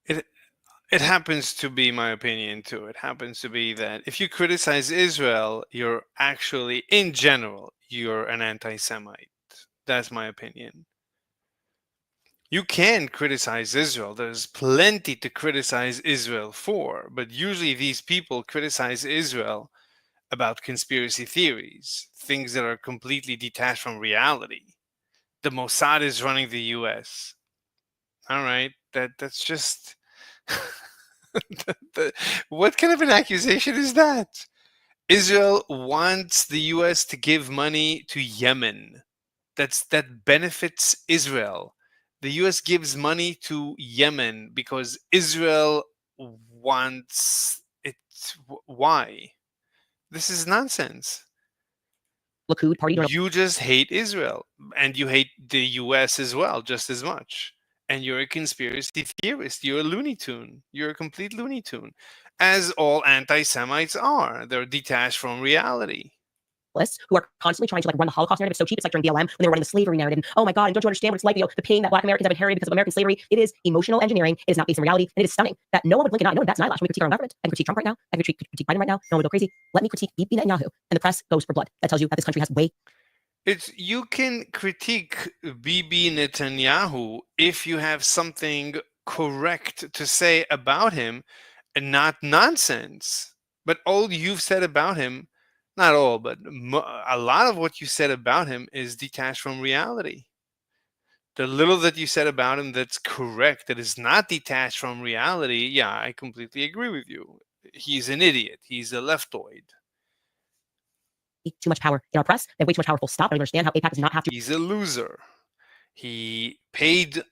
It happens to be my opinion too. It happens to be that if you criticize Israel, you're actually, in general, you're an anti-Semite. That's my opinion. You can criticize Israel. There's plenty to criticize Israel for, but usually these people criticize Israel about conspiracy theories, things that are completely detached from reality. The Mossad is running the US. All right, that's just what kind of an accusation is that? Israel wants the U.S. to give money to Yemen. That benefits Israel. The U.S. gives money to Yemen because Israel wants it. Why? This is nonsense. Likud party. You just hate Israel, and you hate the U.S. as well, just as much. And you're a conspiracy theorist. You're a Looney Tune. You're a complete Looney Tune, as all anti-Semites are. They're detached from reality. Who are constantly trying to like run the Holocaust narrative so cheap. It's like during BLM when they were running the slavery narrative. And, oh my God, and don't you understand what it's like? You know, the pain that Black Americans have inherited because of American slavery. It is emotional engineering. It is not based in reality, and it is stunning that no one would blink an eye. No one bats an eyelash when we critique our own government. I can critique Trump right now. I can critique Biden right now. No one would go crazy. Let me critique Bibi Netanyahu, and the press goes for blood. That tells you that this country has way. You can critique Bibi Netanyahu if you have something correct to say about him, and not nonsense. But all you've said about him. Not all, but a lot of what you said about him is detached from reality. The little that you said about him that's correct, that is not detached from reality, yeah, I completely agree with you. He's an idiot. He's a leftoid. Too much power in our press. They have way too much power. Full stop. I don't understand how AIPAC does not have to. He's a loser. He paid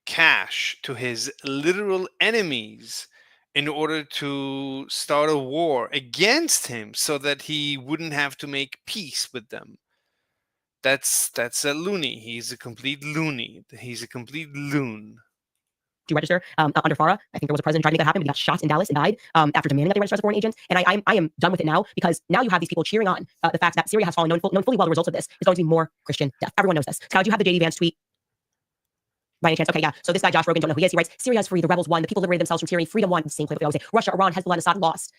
cash to his literal enemies in order to start a war against him so that he wouldn't have to make peace with them. That's a loony. He's a complete loony. He's a complete loon. To register under FARA. I think there was a president trying to make that happen, but he got shot in Dallas and died after demanding that they register as foreign agents. And I am done with it now because now you have these people cheering on the fact that Syria has fallen, knowing fully well the results of this is going to be more Christian death. Everyone knows this. Now, do you have the J.D. Vance tweet? By any chance? Okay, yeah. So this guy, Josh Rogan, don't know who he is. He writes, Syria is free, the rebels won, the people liberated themselves from tyranny, freedom won. Same play we always say. Russia, Iran, Hezbollah, and Assad lost.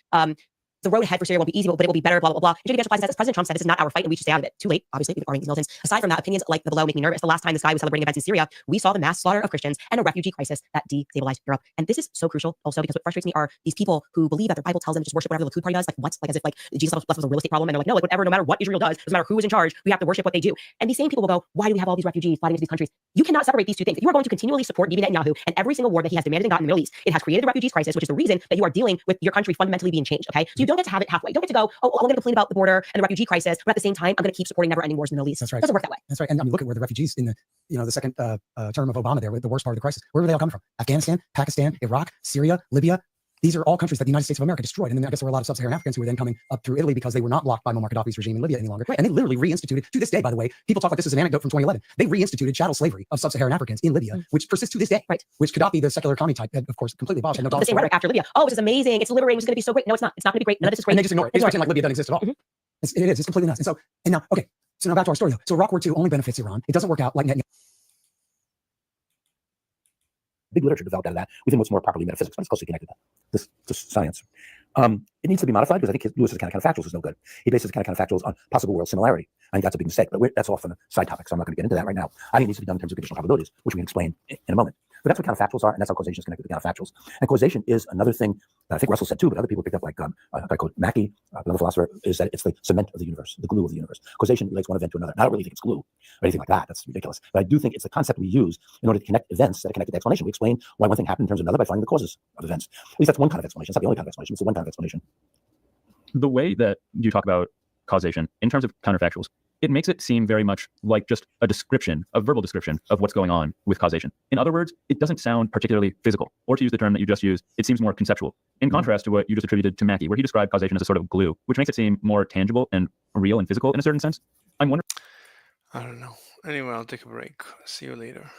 The road ahead for Syria won't be easy, but it will be better, blah, blah, blah. And J.D. Vance replies, as President Trump said, this is not our fight, and we should stay out of it. Too late, obviously, we've argued these militants. Aside from that, opinions like the below make me nervous. The last time this guy was celebrating events in Syria, we saw the mass slaughter of Christians and a refugee crisis that destabilized Europe. And this is so crucial also because what frustrates me are these people who believe that their Bible tells them to just worship whatever the Likud party does. Like what? Like as if like Jesus was a real estate problem. And they're like, no, like whatever, no matter what Israel does, doesn't matter who is in charge, we have to worship what they do. And these same people will go, why do we have all these refugees flooding into these countries? You cannot separate these two things. If you are going to continually support Bibi Netanyahu and every single war that he has demanded and gotten in the Middle East, it has created the refugees crisis, which is the reason that you are dealing with your country fundamentally being changed. Okay, so you don't get to have it halfway. You don't get to go, oh, I'm going to complain about the border and the refugee crisis, but at the same time, I'm going to keep supporting never-ending wars in the Middle East. That's right. It doesn't work that way. That's right. And I mean, look at where the refugees in the second term of Obama there, with the worst part of the crisis, where were they all coming from? Afghanistan, Pakistan, Iraq, Syria, Libya. These are all countries that the United States of America destroyed. And then I guess there were a lot of sub-Saharan Africans who were then coming up through Italy because they were not blocked by Muammar Gaddafi's regime in Libya any longer. Right. And they literally reinstituted, to this day, by the way, people talk like this is an anecdote from 2011. They reinstituted chattel slavery of sub-Saharan Africans in Libya, which persists to this day. Right. Which Gaddafi, the secular commie type, of course, completely abolished. And no the same rhetoric after Libya. Oh, this is amazing. It's liberating. It's going to be so great. No, it's not. It's not going to be great. None of this is great. And they just ignore it. They just pretend like Libya doesn't exist at all. It is. It's completely nuts. And now, okay. So now back to our story though. So Iraq War II only benefits Iran. It doesn't work out like Netanyahu. Big literature developed out of that. We think what's more properly metaphysics, but it's closely connected to this science. It needs to be modified because I think Lewis's account of counterfactuals is no good. He bases account of counterfactuals on possible world similarity. I think that's a big mistake, but that's often a side topic, so I'm not going to get into that right now. I think it needs to be done in terms of conditional probabilities, which we can explain in a moment. But that's what counterfactuals are, and that's how causation is connected to counterfactuals. And causation is another thing that I think Russell said too, but other people picked up, like a guy called Mackey, another philosopher, is that it's the cement of the universe, the glue of the universe. Causation relates one event to another. I don't really think it's glue or anything like that. That's ridiculous. But I do think it's the concept we use in order to connect events that are connected to explanation. We explain why one thing happened in terms of another by finding the causes of events. At least that's one kind of explanation. It's not the only kind of explanation. It's the one kind of explanation. The way that you talk about causation in terms of counterfactuals, it makes it seem very much like just a description, a verbal description of what's going on with causation. In other words, it doesn't sound particularly physical. Or to use the term that you just used, it seems more conceptual. In contrast to what you just attributed to Mackey, where he described causation as a sort of glue, which makes it seem more tangible and real and physical in a certain sense. I'm wondering. I don't know. Anyway, I'll take a break. See you later.